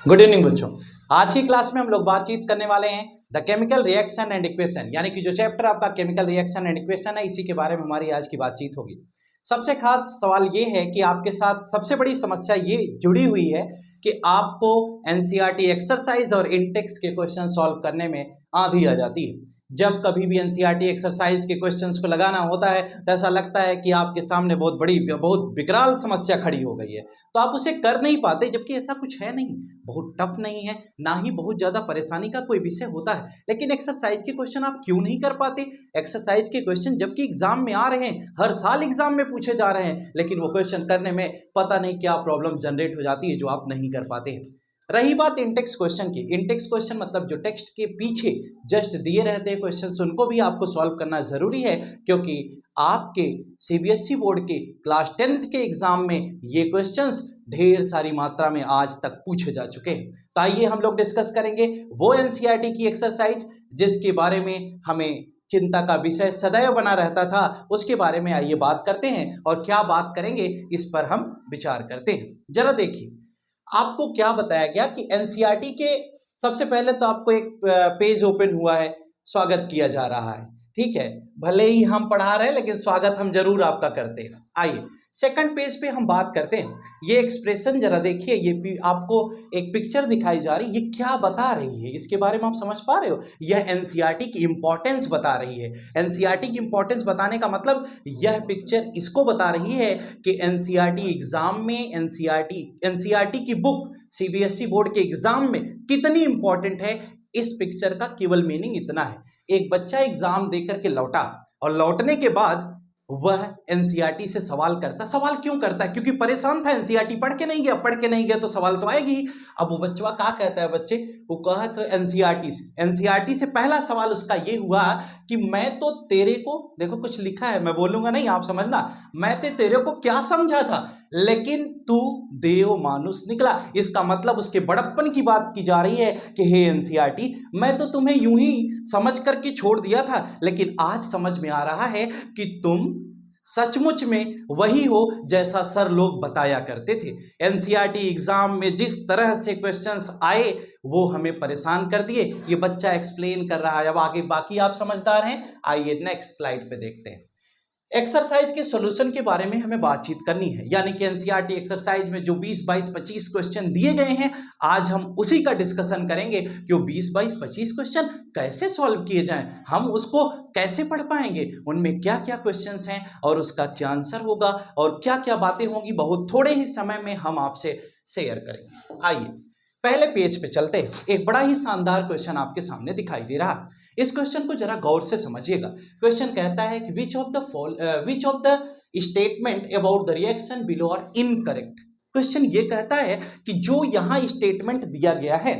Good evening बच्चों। आज की क्लास में हम लोग बातचीत करने वाले हैं the chemical reaction and equation, यानी कि जो चैप्टर आपका केमिकल रिएक्शन एंड इक्वेशन है, इसी के बारे में हमारी आज की बातचीत होगी। सबसे खास सवाल ये है कि आपके साथ सबसे बड़ी समस्या ये जुड़ी हुई है कि आपको एनसीईआरटी एक्सरसाइज और इंटेक्स के क्वेश्चन सॉल्व करने में आंधी आ जाती है। जब कभी भी एनसीईआरटी एक्सरसाइज के क्वेश्चंस को लगाना होता है तो ऐसा लगता है कि आपके सामने बहुत विकराल समस्या खड़ी हो गई है, तो आप उसे कर नहीं पाते, जबकि ऐसा कुछ है नहीं। बहुत टफ नहीं है, ना ही बहुत ज़्यादा परेशानी का कोई विषय होता है, लेकिन एक्सरसाइज के क्वेश्चन आप क्यों नहीं कर पाते? एक्सरसाइज के क्वेश्चन जबकि एग्जाम में आ रहे हैं, हर साल एग्जाम में पूछे जा रहे हैं, लेकिन वो क्वेश्चन करने में पता नहीं क्या प्रॉब्लम जनरेट हो जाती है जो आप नहीं कर पाते हैं। रही बात इंटेक्स क्वेश्चन की, इंटेक्स क्वेश्चन मतलब जो टेक्स्ट के पीछे जस्ट दिए रहते हैं क्वेश्चंस, उनको भी आपको सॉल्व करना जरूरी है, क्योंकि आपके सीबीएसई बोर्ड के क्लास 10th के एग्जाम में ये क्वेश्चंस ढेर सारी मात्रा में आज तक पूछे जा चुके हैं। तो आइए हम लोग डिस्कस करेंगे वो एनसीईआरटी की एक्सरसाइज जिसके बारे में हमें चिंता का विषय सदैव बना रहता था, उसके बारे में आइए बात करते हैं। और क्या बात करेंगे इस पर हम विचार करते हैं। जरा देखिए, आपको क्या बताया गया कि एनसीईआरटी के सबसे पहले तो आपको एक पेज ओपन हुआ है, स्वागत किया जा रहा है, ठीक है। भले ही हम पढ़ा रहे हैं लेकिन स्वागत हम जरूर आपका करते हैं। आइए सेकंड पेज पे हम बात करते हैं। ये एक्सप्रेशन जरा देखिए, ये आपको एक पिक्चर दिखाई जा रही है, ये क्या बता रही है इसके बारे में आप समझ पा रहे हो? यह एनसीईआरटी की इंपॉर्टेंस बता रही है। एनसीईआरटी की इंपॉर्टेंस बताने का मतलब यह पिक्चर इसको बता रही है कि एनसीईआरटी एग्जाम में एनसीईआरटी की बुक सीबीएसई बोर्ड के एग्जाम में कितनी इंपॉर्टेंट है। इस पिक्चर का केवल मीनिंग इतना है, एक बच्चा एग्जाम देकर के लौटा और लौटने के बाद वह एनसीईआरटी से सवाल क्यों करता है? क्योंकि परेशान था, एनसीईआरटी पढ़ के नहीं गया तो सवाल तो आएगी। अब वो बच्चा क्या कहता है, बच्चे वो कहा तो एनसीईआरटी से पहला सवाल उसका ये हुआ कि मैं तो तेरे को, देखो कुछ लिखा है, मैं बोलूंगा नहीं आप समझना, मैं तो तेरे को क्या समझा था, लेकिन तू देव मानुष निकला। इसका मतलब उसके बड़प्पन की बात की जा रही है कि हे एनसीईआरटी, मैं तो तुम्हें यूं ही समझ करके छोड़ दिया था, लेकिन आज समझ में आ रहा है कि तुम सचमुच में वही हो जैसा सर लोग बताया करते थे। एनसीईआरटी एग्जाम में जिस तरह से क्वेश्चंस आए वो हमें परेशान कर दिए। ये बच्चा एक्सप्लेन कर रहा है, अब आगे बाकी आप समझदार हैं। आइए नेक्स्ट स्लाइड पे देखते हैं। एक्सरसाइज के सॉल्यूशन के बारे में हमें बातचीत करनी है, यानी कि एनसीईआरटी एक्सरसाइज में जो 20, 22, 25 क्वेश्चन दिए गए हैं, आज हम उसी का डिस्कशन करेंगे कि वो 20, 22, 25 क्वेश्चन कैसे सॉल्व किए जाएं, हम उसको कैसे पढ़ पाएंगे, उनमें क्या क्या क्वेश्चंस हैं और उसका क्या आंसर होगा और क्या क्या बातें होंगी, बहुत थोड़े ही समय में हम आपसे शेयर करेंगे। आइए पहले पेज पे चलते हैं। एक बड़ा ही शानदार क्वेश्चन आपके सामने दिखाई दे रहा है, इस क्वेश्चन को जरा गौर से समझिएगा। क्वेश्चन कहता है कि which of the statement about the reaction below are incorrect. Question ये कहता है कि जो यहां स्टेटमेंट दिया गया है,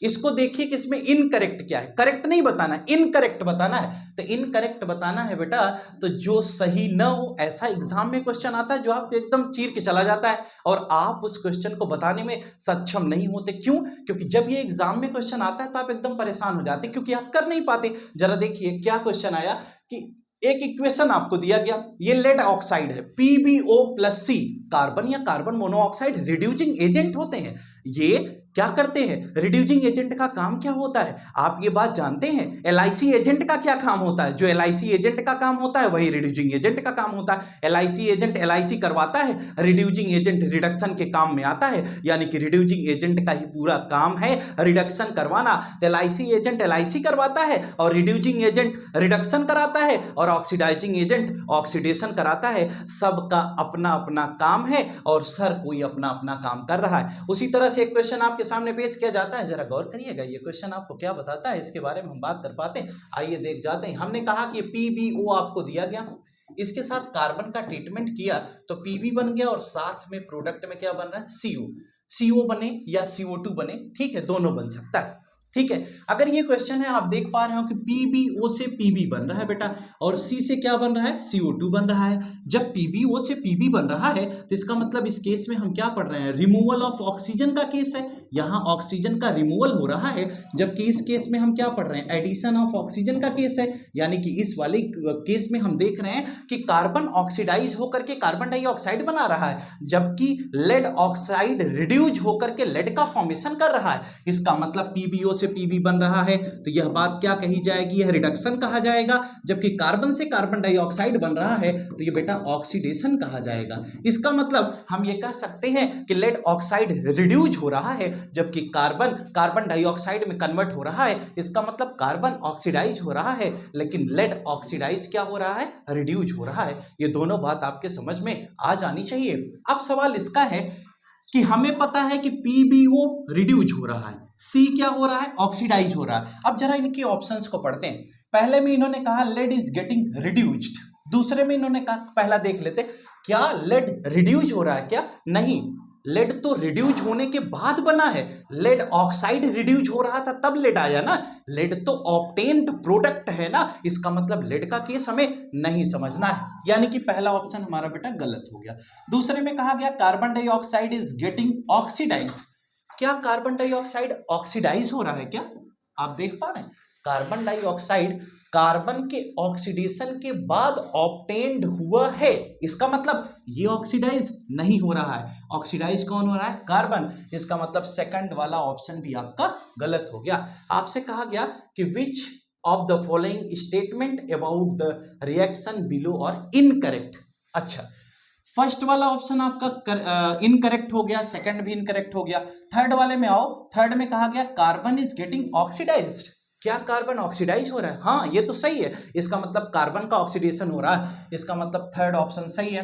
इसको देखिए कि इसमें इनकरेक्ट क्या है। करेक्ट नहीं बताना है, इनकरेक्ट बताना है। तो इनकरेक्ट बताना है बेटा, तो जो सही न हो, ऐसा एग्जाम में क्वेश्चन आता है जो आपको एकदम चीर के चला जाता है और आप उस क्वेश्चन को बताने में सक्षम नहीं होते। क्यों? क्योंकि जब ये एग्जाम में क्वेश्चन आता है तो आप एकदम परेशान हो जाते, क्योंकि आप कर नहीं पाते। जरा देखिए क्या क्वेश्चन आया कि एक इक्वेशन आपको दिया गया, ये लेड ऑक्साइड है, PbO+C, कार्बन या कार्बन मोनोऑक्साइड रिड्यूसिंग एजेंट होते हैं। ये क्या करते हैं? रिड्यूसिंग एजेंट का काम क्या होता है आप ये बात जानते हैं? LIC एजेंट का क्या काम होता है? जो LIC एजेंट का काम होता है वही रिड्यूसिंग एजेंट का काम होता है। LIC एजेंट LIC करवाता है, रिड्यूसिंग एजेंट रिडक्शन के काम में आता है, यानी कि रिड्यूसिंग एजेंट का ही पूरा काम है रिडक्शन करवाना। तो LIC एजेंट LIC करवाता है और रिड्यूसिंग एजेंट रिडक्शन कराता है और ऑक्सीडाइजिंग एजेंट ऑक्सीडेशन कराता है। सबका अपना अपना काम है और हर कोई अपना अपना काम कर रहा है। उसी तरह से एक क्वेश्चन आपके सामने पेश किया जाता है, जरा गौर करिएगा ये क्वेश्चन आपको क्या बताता है, इसके बारे में हम बात कर पाते हैं। आइए देख जाते हैं। हमने कहा कि PbO आपको दिया गया, इसके साथ कार्बन का ट्रीटमेंट किया तो Pb बन गया और साथ में प्रोडक्ट में क्या बन रहा है? CO बने या CO2 बने, ठीक है, दोनों बन सकता है। ठीक है। अगर ये क्वेश्चन है, आप देख पा रहे हो कि PbO से Pb बन रहा है बेटा, और C से क्या बन रहा है, CO2 बन रहा है। जब PbO से Pb बन रहा है तो इसका मतलब इस केस में हम क्या पढ़ रहे हैं, रिमूवल ऑफ ऑक्सीजन का केस है, यहाँ ऑक्सीजन का रिमूवल हो रहा है। जबकि इस केस में हम क्या पढ़ रहे हैं, एडिशन ऑफ ऑक्सीजन का केस है, यानी कि इस वाले केस में हम देख रहे हैं कि कार्बन ऑक्सीडाइज होकर के कार्बन डाइऑक्साइड बना रहा है, जबकि लेड ऑक्साइड रिड्यूज होकर के लेड का फॉर्मेशन कर रहा है। इसका मतलब PbO से Pb बन रहा है, तो यह बात क्या कही जाएगी, यह रिडक्शन कहा जाएगा। जबकि कार्बन से कार्बन डाइऑक्साइड बन रहा है तो यह बेटा ऑक्सीडेशन कहा जाएगा। इसका मतलब हम ये कह सकते हैं कि लेड ऑक्साइड रिड्यूज हो रहा है, जबकि कार्बन कार्बन डाइऑक्साइड में कन्वर्ट हो रहा है। इसका मतलब कार्बन ऑक्सीडाइज हो रहा है, लेकिन लेड ऑक्सीडाइज क्या हो रहा है, रिड्यूज हो रहा है। ये दोनों बात आपके समझ में आ जानी चाहिए। अब सवाल इसका है कि हमें पता है कि PbO रिड्यूज हो रहा है, C क्या हो रहा है, ऑक्सीडाइज हो रहा है। अब जरा इनके ऑप्शंस को पढ़ते हैं। पहले में इन्होंने कहा लेड इज गेटिंग रिड्यूज्ड, दूसरे में इन्होंने कहा, पहला देख लेते, क्या लेड रिड्यूज हो रहा है, क्या नहीं, लेड तो रिड्यूज होने के बाद बना है। लेड ऑक्साइड रिड्यूज हो रहा था तब लेड आया ना, लेड तो ऑब्टेन्ड प्रोडक्ट है ना। इसका मतलब लेड का केस हमें नहीं समझना है, यानी कि पहला ऑप्शन हमारा बेटा गलत हो गया। दूसरे में कहा गया carbon dioxide is getting oxidise, क्या कार्बन डाइऑक्साइड ऑक्सीडाइज हो रहा है क्या, आप देख पा रहे हैं, कार्बन डाइऑक्साइड कार्बन के ऑक्सीडेशन के बाद ऑब्टेन्ड हुआ है। इसका मतलब ये ऑक्सीडाइज नहीं हो रहा है, ऑक्सीडाइज कौन हो रहा है, कार्बन। इसका मतलब सेकंड वाला ऑप्शन भी आपका गलत हो गया। आपसे कहा गया कि which of the following statement about the reaction below और इनकरेक्ट। अच्छा, फर्स्ट वाला ऑप्शन आपका इनकरेक्ट हो गया, सेकंड भी इनकरेक्ट हो गया। थर्ड वाले में आओ, थर्ड में कहा गया कार्बन इज गेटिंग ऑक्सीडाइज्ड, क्या कार्बन ऑक्सीडाइज हो रहा है, हाँ ये तो सही है। इसका मतलब कार्बन का ऑक्सीडेशन हो रहा है, इसका मतलब थर्ड ऑप्शन सही है।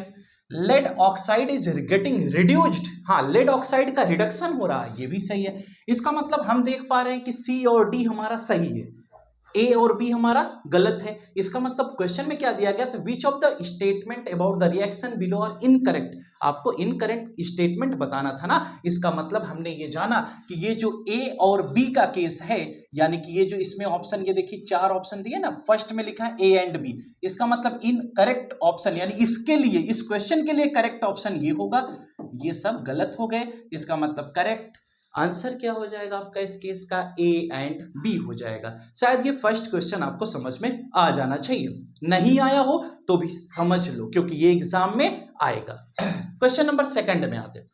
Lead oxide is getting reduced, हाँ लेड ऑक्साइड का रिडक्शन हो रहा है, ये भी सही है। इसका मतलब हम देख पा रहे हैं कि C और D हमारा सही है, A और B हमारा गलत है। इसका मतलब क्वेश्चन में क्या दिया गया, तो विच of the statement about the reaction below और इनकरेक्ट, आपको इनकरेक्ट स्टेटमेंट बताना था ना। इसका मतलब हमने ये जाना कि ये जो A और B का केस है, यानी कि ये जो इसमें ऑप्शन, ये देखिए 4 ऑप्शन दिए ना, फर्स्ट में लिखा है A एंड B, इसका मतलब इनकरेक्ट ऑप्शन, यानी इसके लिए, इस क्वेश्चन के लिए करेक्ट ऑप्शन ये होगा, ये सब गलत हो गए। इसका मतलब करेक्ट आंसर क्या हो जाएगा आपका इस केस का, A एंड B हो जाएगा। शायद ये फर्स्ट क्वेश्चन आपको समझ में आ जाना चाहिए, नहीं आया हो तो भी समझ लो क्योंकि ये एग्जाम में आएगा। क्वेश्चन नंबर सेकंड में आते हैं।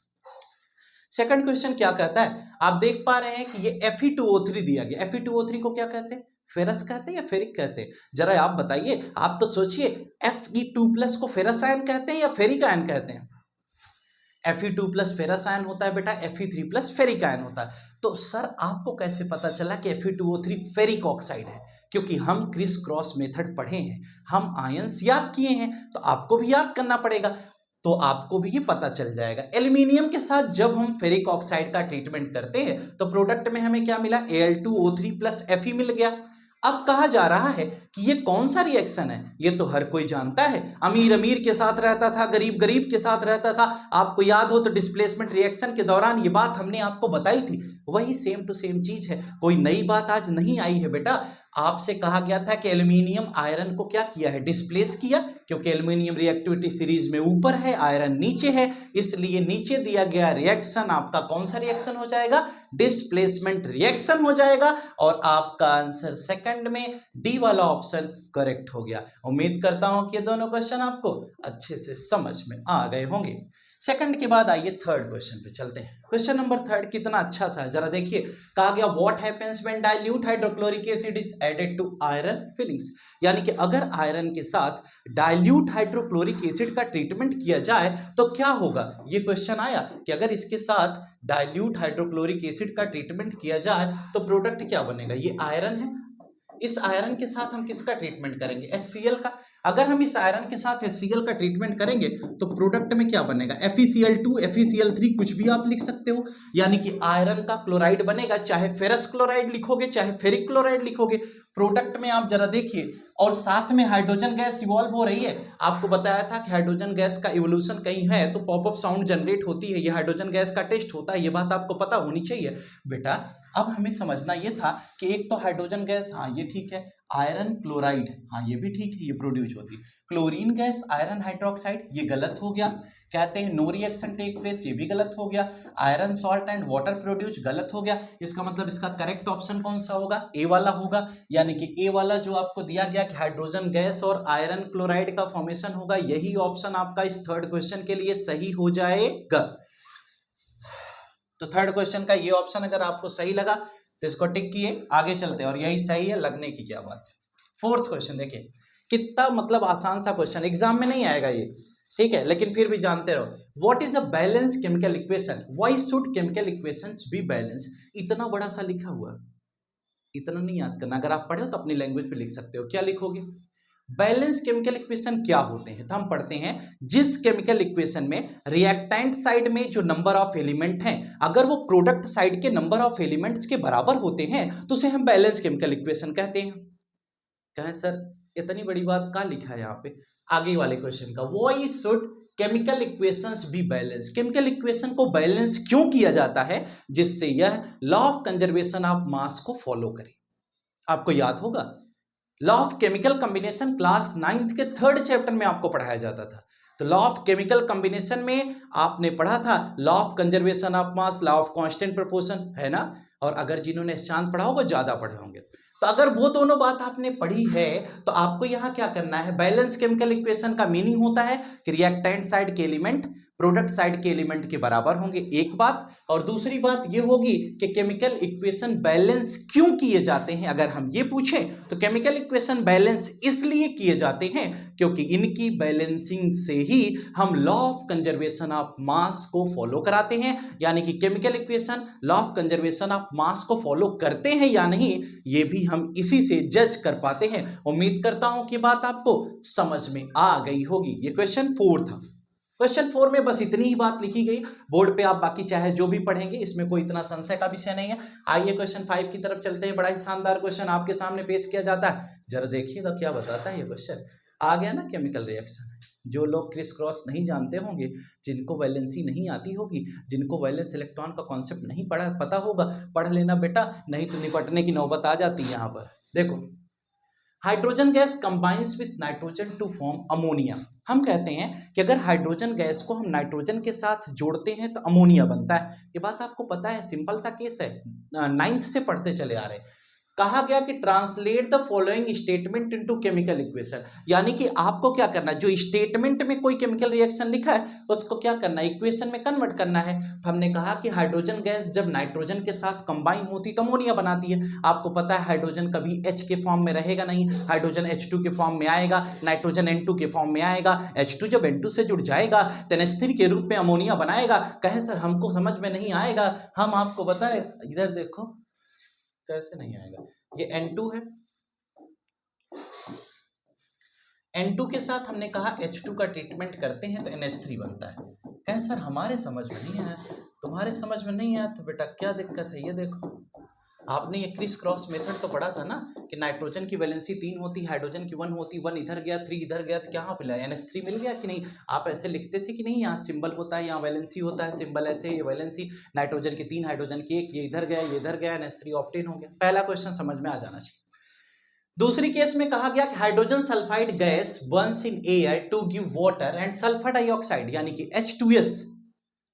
सेकंड क्वेश्चन क्या कहता है, आप देख पा रहे हैं कि ये Fe2O3 दिया गया। Fe2O3 को क्या कहते हैं, फेरस कहते हैं या फेरिक कहते हैं, जरा आप बताइए। आप तो सोचिए Fe2+ को फेरस आयन कहते हैं या फेरिक आयन कहते हैं। Fe2+ फेरस आयन होता है बेटा, Fe3+ फेरिक आयन होता है। तो सर आपको कैसे पता चला कि Fe2O3 फेरिक ऑक्साइड है, क्योंकि हम क्रिस क्रॉस मेथड पढ़े हैं, हम आयंस याद किए हैं, तो आपको भी याद करना पड़ेगा, तो आपको भी ये पता चल जाएगा। एल्यूमिनियम के साथ जब हम फेरिक ऑक्साइड का ट्रीटमेंट करते हैं तो प्रोडक्ट में हमें क्या मिला, Al2O3+ Fe मिल गया। अब कहा जा रहा है कि ये कौन सा रिएक्शन है, ये तो हर कोई जानता है, अमीर अमीर के साथ रहता था, गरीब गरीब के साथ रहता था। आपको याद हो तो डिस्प्लेसमेंट रिएक्शन के दौरान ये बात हमने आपको बताई थी, वही सेम टू सेम चीज है, कोई नई बात आज नहीं आई है बेटा। आपसे कहा गया था कि एल्यूमिनियम आयरन को क्या किया है, डिस्प्लेस किया, क्योंकि एल्यूमिनियम रिएक्टिविटी सीरीज में ऊपर है, आयरन नीचे है, इसलिए नीचे दिया गया रिएक्शन आपका कौन सा रिएक्शन हो जाएगा, डिस्प्लेसमेंट रिएक्शन हो जाएगा। और आपका आंसर सेकंड में डी वाला ऑप्शन करेक्ट हो गया। उम्मीद करता हूं कि ये दोनों क्वेश्चन आपको अच्छे से समझ में आ गए होंगे। सेकंड के बाद आइए थर्ड क्वेश्चन पे चलते हैं। क्वेश्चन नंबर थर्ड कितना अच्छा सा है, जरा देखिए। कहा गया what happens when dilute hydrochloric acid is added to iron filings, यानी कि अगर आयरन के साथ डाइल्यूट हाइड्रोक्लोरिक एसिड का ट्रीटमेंट किया जाए तो क्या होगा। ये क्वेश्चन आया कि अगर इसके साथ डाइल्यूट हाइड्रोक्लोरिक एसिड का ट्रीटमेंट किया जाए तो प्रोडक्ट क्या बनेगा। ये आयरन है, इस आयरन के साथ हम किसका ट्रीटमेंट करेंगे, HCl का। अगर हम इस आयरन के साथ HCl का ट्रीटमेंट करेंगे तो प्रोडक्ट में क्या बनेगा, FeCl2 FeCl3 कुछ भी आप लिख सकते हो, यानी कि आयरन का क्लोराइड बनेगा, चाहे फेरस क्लोराइड लिखोगे चाहे फेरिक क्लोराइड लिखोगे। प्रोडक्ट में आप जरा देखिए, और साथ में हाइड्रोजन गैस इवॉल्व हो रही है। आपको बताया था कि हाइड्रोजन गैस का इवोल्यूशन कहीं है तो पॉपअप साउंड जनरेट होती है, ये हाइड्रोजन गैस का टेस्ट होता है, ये बात आपको पता होनी चाहिए बेटा। अब हमें समझना ये था कि एक तो हाइड्रोजन गैस, हाँ ये ठीक है, आयरन क्लोराइड, हाँ ये भी ठीक है, ये प्रोड्यूस होती है। क्लोरीन गैस आयरन हाइड्रोक्साइड, ये गलत हो गया। कहते हैं नो रिएक्शन टेक प्लेस, ये भी गलत हो गया। Iron salt and water produce, गलत हो गया। इसका मतलब इसका करेक्ट ऑप्शन कौन सा होगा, ए वाला होगा। यानी कि ए वाला जो आपको दिया गया कि हाइड्रोजन गैस और आयरन क्लोराइड का फॉर्मेशन होगा, यही ऑप्शन आपका इस थर्ड क्वेश्चन के लिए सही हो जाएगा। तो थर्ड क्वेश्चन का ये ऑप्शन अगर आपको सही लगा तो इसको टिक किए, आगे चलते हैं। और यही सही है, लगने की क्या बात है। फोर्थ क्वेश्चन देखिए, कितना मतलब आसान सा क्वेश्चन, एग्जाम में नहीं आएगा ये, ठीक है, लेकिन फिर भी जानते रहो। What is a balance chemical equation, why should chemical equations be balance. इतना बड़ा सा लिखा हुआ, इतना नहीं याद करना, अगर आप पढ़े हो तो अपनी लैंग्वेज पे लिख सकते हो। क्या लिखोगे, बैलेंस केमिकल इक्वेशन क्या होते हैं। तो हम पढ़ते हैं, जिस केमिकल इक्वेशन में रिएक्टेंट साइड में जो नंबर ऑफ एलिमेंट हैं अगर वो प्रोडक्ट साइड के नंबर ऑफ एलिमेंट्स के बराबर होते हैं तो उसे हम बैलेंस केमिकल इक्वेशन कहते हैं। कहें सर इतनी बड़ी बात क्या लिखा है यहाँ पे, आगे वाले क्वेश्चन का, why should chemical equations be balance. Chemical equation को बैलेंस क्यों किया जाता है, जिससे यह law of conservation of mass को फॉलो करे। आपको याद होगा law of chemical combination class 9th के थर्ड चैप्टर में आपको पढ़ाया जाता था। तो लॉ ऑफ केमिकल कॉम्बिनेशन में आपने पढ़ा था law of conservation of mass, law of constant proportion, है ना। और अगर जिन्होंने चांद पढ़ा होगा ज्यादा पढ़े होंगे। तो अगर वो दोनों बात आपने पढ़ी है तो आपको यहां क्या करना है, बैलेंस केमिकल इक्वेशन का मीनिंग होता है कि रिएक्टेंट साइड के एलिमेंट प्रोडक्ट साइड के एलिमेंट के बराबर होंगे, एक बात। और दूसरी बात ये होगी कि केमिकल इक्वेशन बैलेंस क्यों किए जाते हैं। अगर हम ये पूछें तो केमिकल इक्वेशन बैलेंस इसलिए किए जाते हैं क्योंकि इनकी बैलेंसिंग से ही हम law of conservation of mass को फॉलो कराते हैं। यानी कि chemical equation law of conservation of mass को फॉलो करते हैं या नहीं, ये भी हम इसी से जज कर पाते हैं। उम्मीद करता हूं कि बात आपको समझ में आ गई होगी। ये क्वेश्चन 4 था। क्वेश्चन 4 में बस इतनी ही बात लिखी गई, बोर्ड पे आप बाकी चाहे जो भी पढ़ेंगे, इसमें कोई इतना संशय का विषय नहीं है। आइए क्वेश्चन 5 की तरफ चलते हैं। बड़ा ही शानदार क्वेश्चन आपके सामने पेश किया जाता है, जरा देखिएगा क्या बताता है ये क्वेश्चन। आ गया ना केमिकल रिएक्शन। जो लोग क्रिस क्रॉस नहीं जानते होंगे, जिनको वैलेंसी नहीं आती होगी, जिनको वैलेंस इलेक्ट्रॉन का कॉन्सेप्ट नहीं पता होगा, पढ़ लेना बेटा, नहीं तो निपटने की नौबत आ जाती है। यहाँ पर देखो, hydrogen gas combines with nitrogen to form ammonia. हम कहते हैं कि अगर हाइड्रोजन गैस को हम नाइट्रोजन के साथ जोड़ते हैं तो अमोनिया बनता है। ये बात आपको पता है, सिंपल सा केस है, 9th से पढ़ते चले आ रहे हैं। कहा गया कि translate the following statement into chemical equation, यानी कि आपको क्या करना है, जो स्टेटमेंट में कोई केमिकल रिएक्शन लिखा है उसको क्या करना है, इक्वेशन में कन्वर्ट करना है। तो हमने कहा कि हाइड्रोजन गैस जब नाइट्रोजन के साथ कंबाइन होती तो अमोनिया बनाती है। आपको पता है हाइड्रोजन कभी H के फॉर्म में रहेगा नहीं, हाइड्रोजन H2 के फॉर्म में आएगा, नाइट्रोजन N2 के फॉर्म में आएगा। H2 जब N2 से जुड़ जाएगा तो NH3 के रूप में अमोनिया बनाएगा। कहे सर हमको समझ में नहीं आएगा, हम आपको बताएं, इधर देखो कैसे नहीं आएगा। ये N2 है, N2 के साथ हमने कहा H2 का ट्रीटमेंट करते हैं तो NH3 बनता है। कहें सर हमारे समझ में नहीं आया, तुम्हारे समझ में नहीं आया तो बेटा क्या दिक्कत है। ये देखो, आपने ये क्रिस क्रॉस मेथड तो पढ़ा था ना कि नाइट्रोजन की वैलेंसी 3 होती, हाइड्रोजन की 1 होती, 1 इधर गया 3 इधर गया तो क्या मिला, NH3 मिल गया कि नहीं। आप ऐसे लिखते थे कि नहीं, यहाँ सिंबल होता है, यहाँ वैलेंसी होता है, सिंबल ऐसे, ये वैलेंसी, नाइट्रोजन की 3 हाइड्रोजन की 1, ये इधर गया ये इधर गया, NH3 ऑब्टेन हो गया। पहला क्वेश्चन समझ में आ जाना चाहिए। दूसरी केस में कहा गया कि hydrogen sulphide gas burns in air to give water and sulphur dioxide, यानी कि H2S,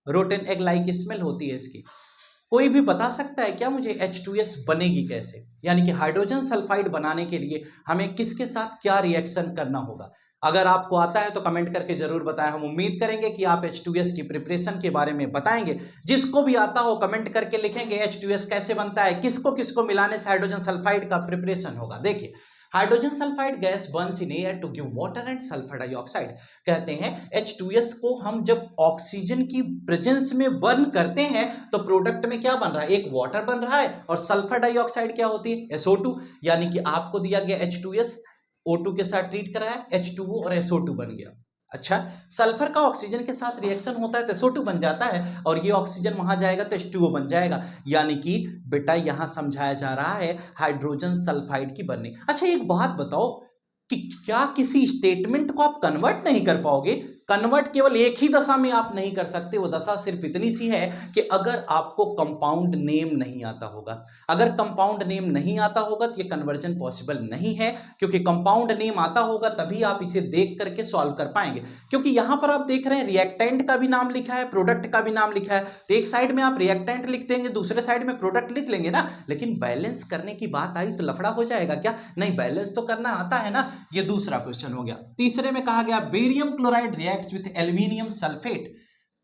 rotten egg like smell होती है इसकी। कोई भी बता सकता है क्या मुझे H2S बनेगी कैसे, यानी कि हाइड्रोजन सल्फाइड बनाने के लिए हमें किसके साथ क्या रिएक्शन करना होगा। अगर आपको आता है तो कमेंट करके जरूर बताएं, हम उम्मीद करेंगे कि आप H2S की प्रिपरेशन के बारे में बताएंगे। जिसको भी आता हो कमेंट करके लिखेंगे H2S कैसे बनता है, किसको किसको मिलाने से हाइड्रोजन सल्फाइड का प्रिपरेशन होगा। देखिए, hydrogen sulphide gas burns in air to give water and sulphur dioxide. कहते हैं H2S को हम जब ऑक्सीजन की प्रेजेंस में बर्न करते हैं तो प्रोडक्ट में क्या बन रहा है, एक वाटर बन रहा है और सल्फर डाइऑक्साइड क्या होती है, SO2। यानी कि आपको दिया गया H2S, O2 के साथ ट्रीट कराया, H2O और SO2 बन गया। अच्छा, सल्फर का ऑक्सीजन के साथ रिएक्शन होता है तो SO2 बन जाता है और ये ऑक्सीजन वहां जाएगा तो H2O बन जाएगा। यानी कि बेटा यहां समझाया जा रहा है हाइड्रोजन सल्फाइड की बनने। अच्छा, एक बात बताओ कि क्या किसी स्टेटमेंट को आप कन्वर्ट नहीं कर पाओगे? कन्वर्ट केवल एक ही दशा में आप नहीं कर सकते, वो दशा सिर्फ इतनी सी है कि अगर आपको कंपाउंड नेम नहीं आता होगा। अगर कंपाउंड नेम नहीं आता होगा तो ये कन्वर्जन पॉसिबल नहीं है, क्योंकि कंपाउंड नेम आता होगा तभी आप इसे देख करके सॉल्व कर पाएंगे। क्योंकि यहां पर आप देख रहे हैं रिएक्टेंट का भी नाम लिखा है, प्रोडक्ट का भी नाम लिखा है, तो एक साइड में आप रिएक्टेंट लिख देंगे, दूसरे साइड में प्रोडक्ट लिख लेंगे ना। लेकिन बैलेंस करने की बात आई तो लफड़ा हो जाएगा क्या? नहीं, बैलेंस तो करना आता है ना। ये दूसरा क्वेश्चन हो गया। तीसरे में कहा गया barium chloride reacts with aluminium sulphate,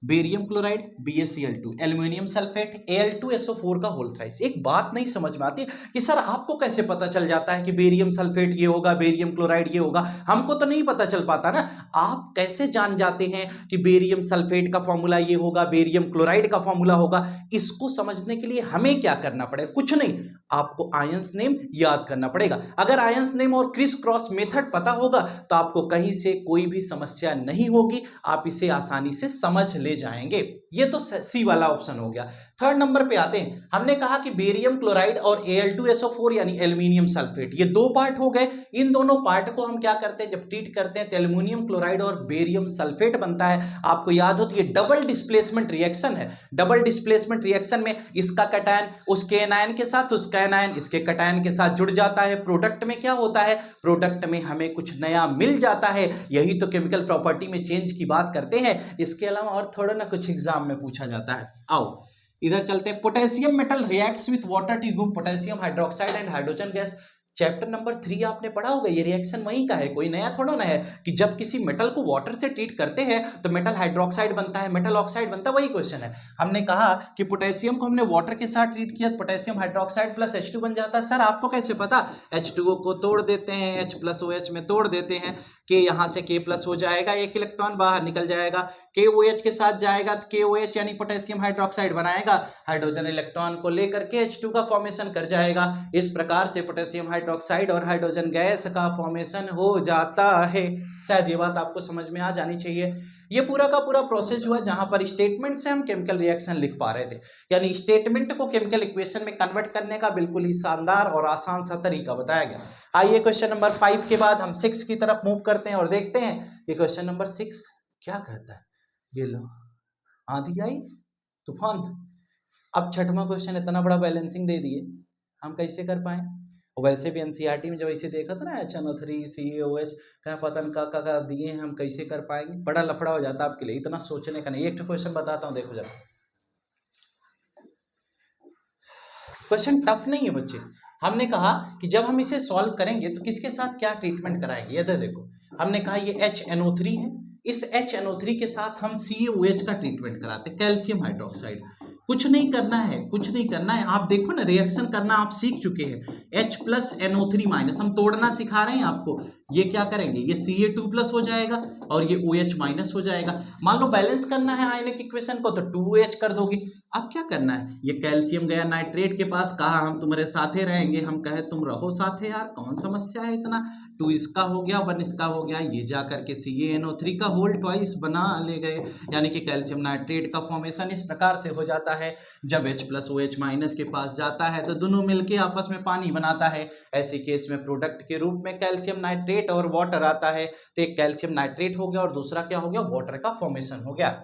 barium chloride BaCl2, aluminium sulphate Al2SO4 का होल थ्राइस। एक बात नहीं समझ में आती कि सर आपको कैसे पता चल जाता है कि बेरियम सल्फेट ये होगा, बेरियम क्लोराइड ये होगा? हमको तो नहीं पता चल पाता ना। आप कैसे जान जाते हैं कि बेरियम सल्फेट का फॉर्मूला ये होगा, बेरियम क्लोराइड का फॉर्मूला होगा? इसको समझने के लिए हमें क्या करना पड़ेगा? कुछ नहीं, आपको आयंस नेम याद करना पड़ेगा। अगर आयंस नेम और क्रिस क्रॉस मेथड पता होगा तो आपको कहीं से कोई भी समस्या नहीं होगी, आप इसे आसानी से समझ ले जाएंगे। ये तो सी वाला ऑप्शन हो गया। थर्ड नंबर पे आते हैं। हमने कहा कि बेरियम क्लोराइड और Al2SO4 यानी एल्यूमिनियम सल्फेट, ये दो पार्ट हो गए। इन दोनों पार्ट को हम क्या करते हैं, जब ट्रीट करते हैं तो एल्यूमिनियम क्लोराइड और बेरियम सल्फेट बनता है। आपको याद हो तो ये डबल डिस्प्लेसमेंट रिएक्शन है। डबल डिस्प्लेसमेंट रिएक्शन में इसका कैटायन उसके एनायन के साथ, उसका एनायन इसके कैटायन के साथ जुड़ जाता है। प्रोडक्ट में क्या होता है? प्रोडक्ट में हमें कुछ नया मिल जाता है। यही तो केमिकल प्रॉपर्टी में चेंज की बात करते हैं। इसके अलावा और थोड़ा ना कुछ एग्जाम में पूछा जाता है। आओ इधर चलते हैं। Potassium metal reacts with water to form potassium hydroxide and hydrogen gas. Chapter number 3 आपने पढ़ा होगा। ये रिएक्शन वहीं का है, कोई नया थोड़ा ना है कि जब किसी मेटल को वाटर से ट्रीट करते हैं तो मेटल हाइड्रोक्साइड बनता है, मेटल ऑक्साइड बनता है। वही क्वेश्चन है। हमने कहा कि पोटेशियम को हमने वाटर के साथ ट्रीट किया, पोटेशियम हाइड्रोक्साइड प्लस H2 बन जाता है। सर आपको कैसे पता? H2O को तोड़ देते हैं, H प्लस OH में तोड़ देते हैं, K यहां से K प्लस हो जाएगा, एक इलेक्ट्रॉन बाहर निकल जाएगा, KOH के साथ जाएगा तो KOH यानी पोटेशियम हाइड्रोक्साइड बनाएगा, हाइड्रोजन इलेक्ट्रॉन को लेकर के H2 का फॉर्मेशन कर जाएगा। इस प्रकार से पोटेशियम हाइड्रोक्साइड और हाइड्रोजन गैस का फॉर्मेशन हो जाता है। शायद ये बात आपको समझ में आ जानी चाहिए। ये पूरा का पूरा प्रोसेस हुआ जहां पर स्टेटमेंट से हम केमिकल रिएक्शन लिख पा रहे थे, यानी स्टेटमेंट को केमिकल इक्वेशन में कन्वर्ट करने का बिल्कुल ही शानदार और आसान सा तरीका बताया गया। आइए क्वेश्चन नंबर 5 के बाद हम 6 की तरफ मूव करते हैं और देखते हैं कि क्वेश्चन नंबर 6 क्या कहता है। ये लो, आंधी आई, तूफान। अब छठवां क्वेश्चन इतना बड़ा बैलेंसिंग दे दिए, हम कैसे कर पाए? और वैसे भी एनसीईआरटी में जब ऐसे देखा था ना HNO3 CaOH क्या पता का दिए हैं, हम कैसे कर पाएंगे? बड़ा लफड़ा हो जाता है आपके लिए, इतना सोचने का नहीं। एक क्वेश्चन बताता हूँ, देखो जरा। क्वेश्चन टफ नहीं है बच्चे। हमने कहा कि जब हम इसे सॉल्व करेंगे तो किसके साथ क्या ट्रीटमेंट कराएंगे। ये देखो, हमने कहा ये HNO3 है, इस HNO3 के साथ हम CaOH का ट्रीटमेंट कराते हैं, कैल्शियम हाइड्रोक्साइड। कुछ नहीं करना है, कुछ नहीं करना है। आप देखो ना, रिएक्शन करना आप सीख चुके हैं। H प्लस NO3 माइनस हम तोड़ना सिखा रहे हैं आपको। ये क्या करेंगे, ये Ca2 प्लस हो जाएगा और ये OH माइनस हो जाएगा। मान लो बैलेंस करना है आयनिक इक्वेशन को तो 2OH कर दोगे। अब क्या करना है, ये कैल्शियम गया नाइट्रेट के पास, कहा हम तुम्हारे साथे रहेंगे, हम कहे तुम रहो साथे यार, कौन समस्या है इतना। 2 इसका हो गया, 1 इसका हो गया, ये जा करके CaNO3 का होल ट्वाइस बना ले गए, यानी कि कैल्शियम नाइट्रेट का फॉर्मेशन इस प्रकार से हो जाता है। जब H प्लस OH माइनस के पास जाता है तो दोनों मिलके आपस में पानी बनाता है। ऐसे केस में प्रोडक्ट के रूप में कैल्शियम नाइट्रेट और वाटर आता है, तो एक कैल्शियम नाइट्रेट हो गया और दूसरा क्या हो गया, वाटर का फॉर्मेशन हो गया।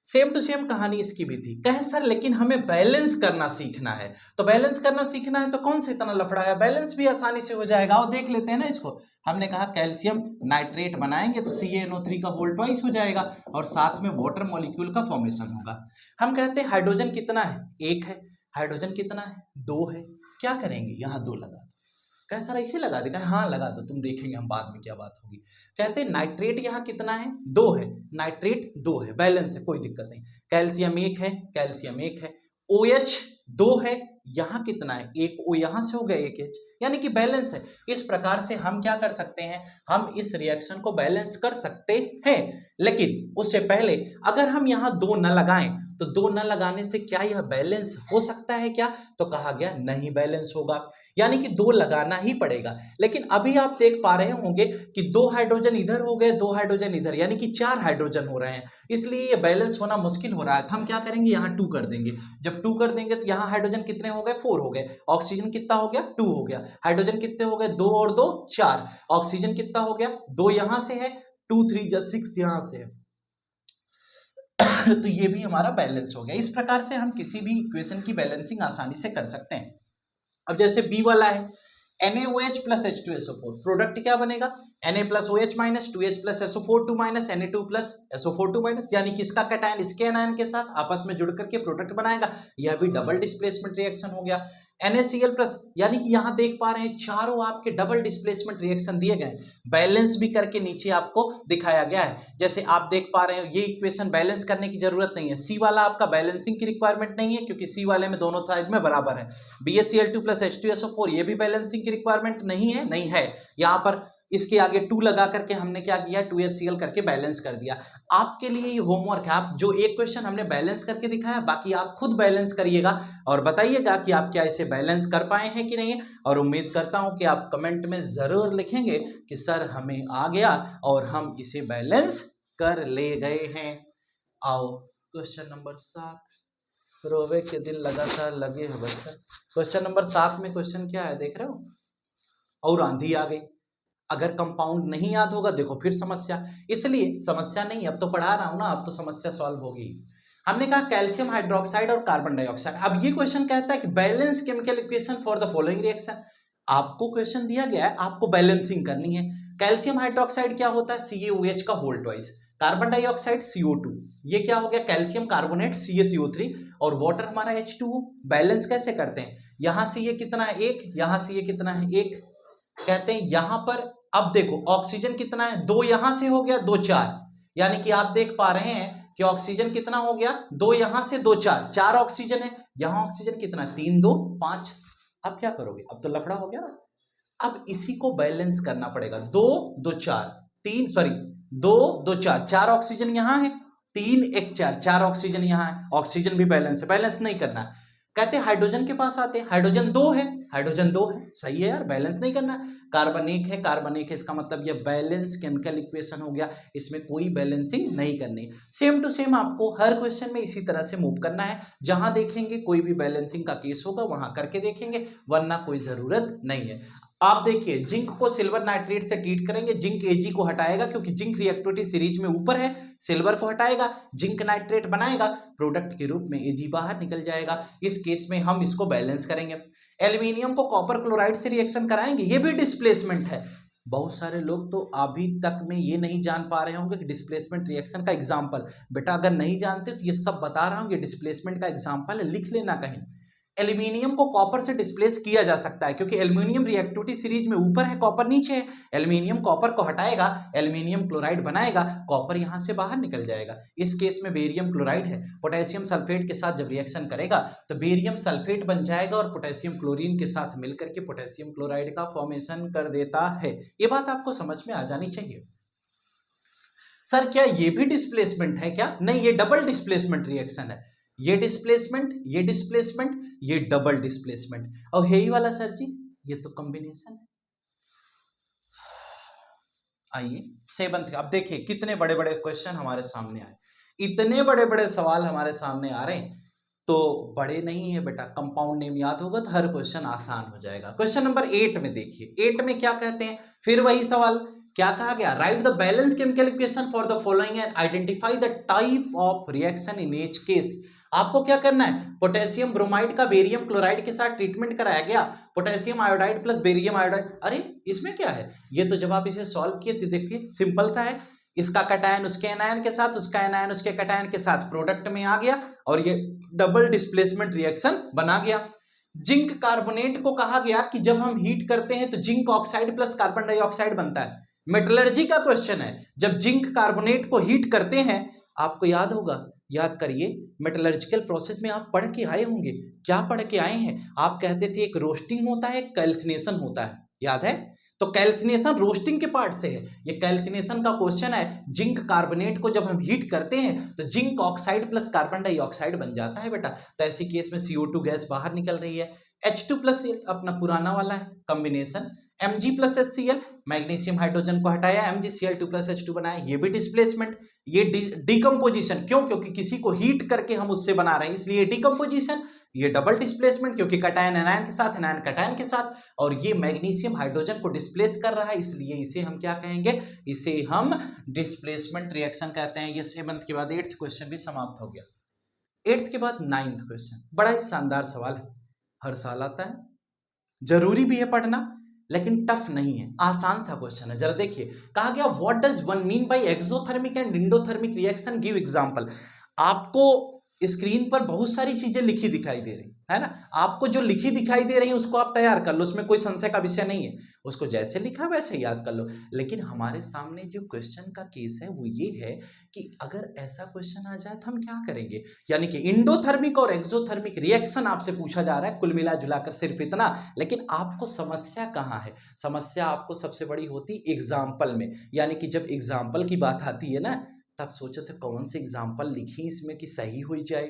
सेम टू सेम कहानी इसकी भी थी। कहे सर लेकिन हमें बैलेंस करना सीखना है, तो बैलेंस करना सीखना है तो कौन से इतना लफड़ा है, बैलेंस भी आसानी से हो जाएगा। और देख लेते हैं ना इसको। हमने कहा कैल्शियम नाइट्रेट बनाएंगे तो CaNO3 का होल ट्वाइस हो जाएगा और साथ में वाटर मॉलिक्यूल का फॉर्मेशन होगा। हम कहते हैं हाइड्रोजन कितना है, 1 है। हाइड्रोजन कितना है, 2 है। क्या करेंगे, यहाँ 2 लगा दो। कहे सर ऐसे लगा दे, कहे हाँ लगा दो, तुम देखेंगे हम बाद में क्या बात होगी। कहते हैं नाइट्रेट यहाँ कितना है, 2 है, नाइट्रेट 2 है, बैलेंस है, कोई दिक्कत नहीं। कैल्शियम 1 है, कैल्शियम 1 है। OH 2 है, यहाँ कितना है, 1 O यहाँ से हो गया, 1 H, यानी कि बैलेंस है। इस प्रकार से हम क्या कर सकते हैं, हम इस रिएक्शन को बैलेंस कर सकते हैं। लेकिन उससे पहले अगर हम यहाँ 2 न लगाएं तो 2 न लगाने से क्या यह बैलेंस हो सकता है क्या? तो कहा गया नहीं बैलेंस होगा, यानी कि 2 लगाना ही पड़ेगा। लेकिन अभी आप देख पा रहे होंगे कि 2 हाइड्रोजन इधर हो गए, 2 हाइड्रोजन इधर, यानी कि 4 हाइड्रोजन हो रहे हैं, इसलिए ये बैलेंस होना मुश्किल हो रहा है। तो हम क्या करेंगे, यहाँ 2 कर देंगे। जब 2 कर देंगे तो यहाँ हाइड्रोजन कितने हो गए, 4 हो गए। ऑक्सीजन कितना हो गया, 2 हो गया। हाइड्रोजन कितने हो गए, 2 और 2 4। ऑक्सीजन कितना हो गया, 2 यहां से है, 2 3 6 यहां से है। तो ये भी हमारा बैलेंस हो गया। इस प्रकार से हम किसी भी इक्वेशन की बैलेंसिंग आसानी से कर सकते हैं। अब जैसे बी वाला है NaOH प्लस H2SO4, प्रोडक्ट क्या बनेगा, Na plus OH minus 2H plus SO42 minus Na2 plus SO42 minus, यानी कि इसका कैटायन इसके एनायन के साथ आपस में जुड़ करके प्रोडक्ट बनाएगा। यह भी डबल डिस्प्लेसमेंट रिएक्शन हो गया। NaCl प्लस, यानी कि यहां देख पा रहे हैं चारों आपके डबल डिस्प्लेसमेंट रिएक्शन दिए गए, बैलेंस भी करके नीचे आपको दिखाया गया है। जैसे आप देख पा रहे हो ये इक्वेशन बैलेंस करने की जरूरत नहीं है। सी वाला आपका बैलेंसिंग की रिक्वायरमेंट नहीं है, क्योंकि सी वाले में दोनों साइड में बराबर है। BaCl2 प्लस H2SO4 ये भी बैलेंसिंग की रिक्वायरमेंट नहीं है, नहीं है। यहाँ पर इसके आगे 2 लगा करके हमने क्या किया, 2HCl करके बैलेंस कर दिया। आपके लिए ये होमवर्क है, आप जो एक क्वेश्चन हमने बैलेंस करके दिखाया, बाकी आप खुद बैलेंस करिएगा और बताइएगा कि आप क्या इसे बैलेंस कर पाए हैं कि नहीं। और उम्मीद करता हूं कि आप कमेंट में जरूर लिखेंगे कि सर हमें आ गया और हम इसे बैलेंस कर ले गए हैं। आओ क्वेश्चन नंबर 7, रोवे के दिन लगातार लगे हैं बच्चा। क्वेश्चन नंबर 7 में क्वेश्चन क्या है देख रहे हो, और आंधी आ गई। अगर कंपाउंड नहीं याद होगा देखो फिर समस्या, इसलिए समस्या नहीं, अब तो पढ़ा रहा हूं ना, अब तो समस्या सॉल्व होगी। हमने कहा कैल्शियम हाइड्रोक्साइड और कार्बन डाइऑक्साइड। अब ये क्वेश्चन कहता है कि balance chemical equation for the following reaction. आपको क्वेश्चन दिया गया है, आपको बैलेंसिंग करनी है। कैल्शियम हाइड्रोक्साइड क्या होता है, CaOH का whole twice. Carbon dioxide CO2, ये क्या हो गया, कैल्शियम कार्बोनेट CaCO3 और वाटर हमारा H2O। बैलेंस कैसे करते हैं, यहां से ये कितना है 1, यहां से ये कितना है 1, कहते हैं यहां पर। अब देखो ऑक्सीजन कितना है, 2 यहां से हो गया, 2 4, यानी कि आप देख पा रहे हैं कि ऑक्सीजन कितना हो गया, 2 यहां से 2 4, 4 ऑक्सीजन है। यहां ऑक्सीजन कितना है, 3 2 5। अब क्या करोगे, अब तो लफड़ा हो गया ना। अब इसी को बैलेंस करना पड़ेगा, 2 2 4 3, सॉरी 2 2 4, 4 ऑक्सीजन यहां है, 3 1 4, 4 ऑक्सीजन यहां है। ऑक्सीजन भी बैलेंस है, बैलेंस नहीं करना। कहते हैं हाइड्रोजन के पास आते हैं, हाइड्रोजन 2 है, हाइड्रोजन 2 है, सही है यार, बैलेंस नहीं करना। कार्बन 1 है, कार्बन 1 है, इसका मतलब ये बैलेंस केमिकल इक्वेशन हो गया, इसमें कोई बैलेंसिंग नहीं करनी। सेम टू सेम आपको हर क्वेश्चन में इसी तरह से मूव करना है। जहां देखेंगे कोई भी बैलेंसिंग का केस होगा वहां करके देखेंगे, वरना कोई जरूरत नहीं है। आप देखिए जिंक को सिल्वर नाइट्रेट से ट्रीट करेंगे, जिंक Ag को हटाएगा क्योंकि जिंक रिएक्टिविटी सीरीज में ऊपर है, सिल्वर को हटाएगा, जिंक नाइट्रेट बनाएगा, प्रोडक्ट के रूप में Ag बाहर निकल जाएगा। इस केस में हम इसको बैलेंस करेंगे। एल्यूमिनियम को कॉपर क्लोराइड से रिएक्शन कराएंगे, ये भी डिस्प्लेसमेंट है। बहुत सारे लोग तो अभी तक में ये नहीं जान पा रहे होंगे कि डिस्प्लेसमेंट रिएक्शन का एग्जाम्पल, बेटा अगर नहीं जानते तो ये सब बता रहा हूँ, ये डिस्प्लेसमेंट का एग्जाम्पल है, लिख लेना कहीं। एल्यूमिनियम को कॉपर से डिस्प्लेस किया जा सकता है क्योंकि एल्यूमिनियम रिएक्टिविटी सीरीज में ऊपर है, कॉपर नीचे है। एल्यूमिनियम कॉपर को हटाएगा, एल्यूमिनियम क्लोराइड बनाएगा, कॉपर यहां से बाहर निकल जाएगा। इस केस में बेरियम क्लोराइड है, पोटेशियम सल्फेट के साथ जब रिएक्शन करेगा तो बेरियम सल्फेट बन जाएगा और पोटेशियम क्लोरीन के साथ मिलकर के पोटेशियम क्लोराइड का फॉर्मेशन कर देता है। ये बात आपको समझ में आ जानी चाहिए। सर क्या ये भी डिस्प्लेसमेंट है क्या, नहीं, ये डबल डिस्प्लेसमेंट रिएक्शन है। ये डिस्प्लेसमेंट, ये डिस्प्लेसमेंट, ये डबल डिस्प्लेसमेंट, और है ही वाला सर जी ये तो कॉम्बिनेशन है। आइए 7th, अब देखिए कितने बड़े बड़े क्वेश्चन हमारे सामने आए, इतने बड़े बड़े सवाल हमारे सामने आ रहे हैं। तो बड़े नहीं है बेटा, कंपाउंड नेम याद होगा तो हर क्वेश्चन आसान हो जाएगा। क्वेश्चन नंबर 8 में देखिए, 8 में क्या कहते हैं, फिर वही सवाल, क्या कहा गया, right the balance chemical equation for the following and identify the type of reaction in each case. आपको क्या करना है, पोटेशियम ब्रोमाइड का बेरियम क्लोराइड के साथ ट्रीटमेंट कराया गया, potassium iodide plus barium iodide. अरे इसमें क्या है, ये तो जब आप इसे सॉल्व किए तो देखिए सिंपल सा है, इसका कैटायन उसके एनायन के साथ, उसका एनायन उसके कैटायन के साथ प्रोडक्ट में आ गया और ये डबल डिस्प्लेसमेंट रिएक्शन बना गया। जिंक कार्बोनेट को कहा गया कि जब हम हीट करते हैं तो zinc oxide plus carbon dioxide बनता है। मेटलर्जी का क्वेश्चन है, जब जिंक कार्बोनेट को हीट करते हैं, आपको याद होगा, याद करिए, मेटलर्जिकल प्रोसेस में आप पढ़ के आए होंगे। क्या पढ़ के आए हैं, आप कहते थे एक रोस्टिंग होता है, एक कैल्सिनेशन होता है, याद है। तो कैल्सिनेशन रोस्टिंग के पार्ट से है। ये कैल्सिनेशन का क्वेश्चन है। जिंक कार्बोनेट को जब हम हीट करते हैं तो zinc oxide plus carbon dioxide बन जाता है बेटा। तो ऐसी केस में CO2 गैस बाहर निकल रही है। H2 प्लस अपना पुराना वाला है combination, Mg plus HCl, magnesium hydrogen को हटाया, MgCl2 प्लस H2 बनाया, ये भी डिस्प्लेसमेंट, ये डिकम्पोजिशन। क्यों? क्योंकि किसी को हीट करके हम उससे बना रहे हैं, इसलिए डिकम्पोजिशन। ये डबल डिस्प्लेसमेंट क्योंकि कटायन एनायन के साथ, एनायन कटायन के साथ, और ये मैग्नीशियम हाइड्रोजन को डिस्प्लेस कर रहा है, इसलिए इसे हम क्या कहेंगे? इसे हम डिस्प्लेसमेंट रिएक्शन कहते हैं। ये 7th के बाद 8th क्वेश्चन भी समाप्त हो गया। 8th के बाद 9th क्वेश्चन बड़ा ही शानदार सवाल है, हर साल आता है, जरूरी भी है पढ़ना, लेकिन टफ नहीं है, आसान सा क्वेश्चन है। जरा देखिए, कहा गया what does one mean by exothermic and endothermic reaction, give example. आपको स्क्रीन पर बहुत सारी चीजें लिखी दिखाई दे रही है ना, आपको जो लिखी दिखाई दे रही है उसको आप तैयार कर लो, उसमें कोई संशय का विषय नहीं है, उसको जैसे लिखा वैसे याद कर लो। लेकिन हमारे सामने जो क्वेश्चन का केस है वो ये है कि अगर ऐसा क्वेश्चन आ जाए तो हम क्या करेंगे, यानी कि इंडोथर्मिक और एक्सोथर्मिक रिएक्शन आपसे पूछा जा रहा है, कुल मिला जुलाकर सिर्फ इतना। लेकिन आपको समस्या कहाँ है? समस्या आपको सबसे बड़ी होती एग्जाम्पल में, यानी कि जब एग्जाम्पल की बात आती है ना, तब सोचे थे कौन से एग्जाम्पल लिखी इसमें कि सही हो जाए,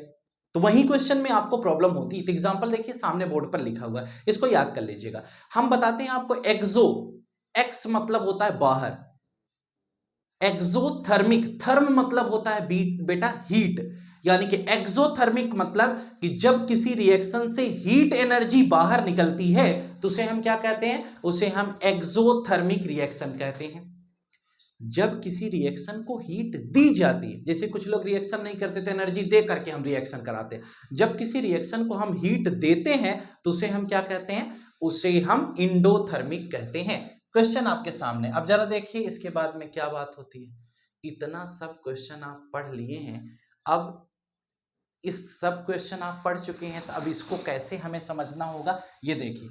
तो वही क्वेश्चन में आपको प्रॉब्लम होती है। तो एग्जाम्पल देखिए सामने बोर्ड पर लिखा हुआ है, इसको याद कर लीजिएगा। हम बताते हैं आपको एक्सो, एक्स मतलब होता है बाहर, एक्सोथर्मिक, थर्म मतलब होता है बेटा हीट, यानी कि एक्सोथर्मिक मतलब कि जब किसी रिएक्शन से हीट एनर्जी बाहर निकलती है तो उसे हम क्या कहते हैं? उसे हम एक्सोथर्मिक रिएक्शन कहते हैं। जब किसी रिएक्शन को हीट दी जाती है, जैसे कुछ लोग रिएक्शन नहीं करते तो एनर्जी दे करके हम रिएक्शन कराते हैं, जब किसी रिएक्शन को हम हीट देते हैं तो उसे हम क्या कहते हैं? उसे हम इंडोथर्मिक कहते हैं। क्वेश्चन आपके सामने, अब जरा देखिए इसके बाद में क्या बात होती है। इतना सब क्वेश्चन आप पढ़ लिए हैं, अब इस सब क्वेश्चन आप पढ़ चुके हैं, तो अब इसको कैसे हमें समझना होगा ये देखिए।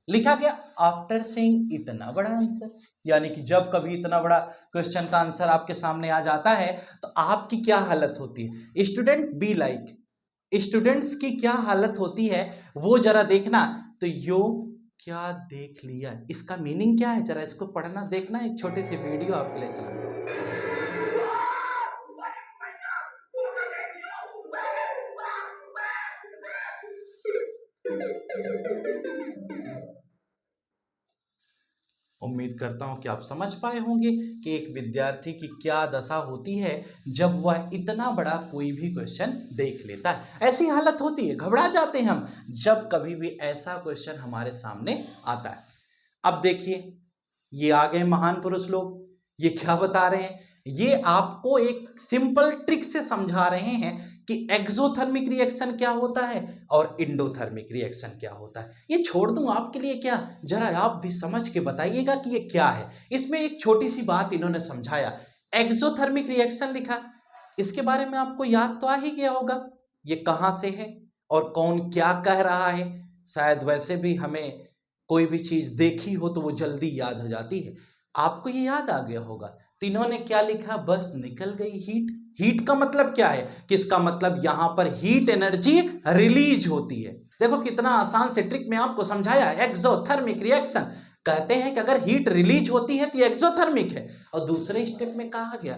लिखा गया आफ्टर सेइंग इतना बड़ा आंसर, यानी कि जब कभी इतना बड़ा क्वेश्चन का आंसर आपके सामने आ जाता है तो आपकी क्या हालत होती है? स्टूडेंट बी लाइक, स्टूडेंट्स की क्या हालत होती है वो जरा देखना। तो यो क्या देख लिया, इसका मीनिंग क्या है, जरा इसको पढ़ना देखना। एक छोटी सी वीडियो आपके लिए चलाता हूं। उम्मीद करता हूं कि आप समझ पाए होंगे कि एक विद्यार्थी की क्या दशा होती है जब वह इतना बड़ा कोई भी क्वेश्चन देख लेता है। ऐसी हालत होती है, घबरा जाते हैं हम जब कभी भी ऐसा क्वेश्चन हमारे सामने आता है। अब देखिए, ये आ गए महान पुरुष लोग, ये क्या बता रहे हैं? ये आपको एक सिंपल ट्रिक से समझा रहे हैं कि एक्सोथर्मिक रिएक्शन क्या होता है और इंडोथर्मिक रिएक्शन क्या होता है। ये छोड़ दूं आपके लिए क्या, जरा आप भी समझ के बताइएगा कि ये क्या है। इसमें एक छोटी सी बात इन्होंने समझाया, एक्सोथर्मिक रिएक्शन लिखा, इसके बारे में आपको याद तो आ ही गया होगा, ये कहां से है और कौन क्या कह रहा है। शायद वैसे भी हमें कोई भी चीज देखी हो तो वो जल्दी याद हो जाती है, आपको ये याद आ गया होगा। तो इन्होंने क्या लिखा, बस निकल गई हीट। हीट का मतलब क्या है? किसका मतलब यहां पर हीट एनर्जी रिलीज होती है। देखो कितना आसान से ट्रिक में आपको समझाया। एक्सोथर्मिक रिएक्शन कहते हैं कि अगर हीट रिलीज होती है तो एक्सोथर्मिक है। और दूसरे स्टेप में कहा गया,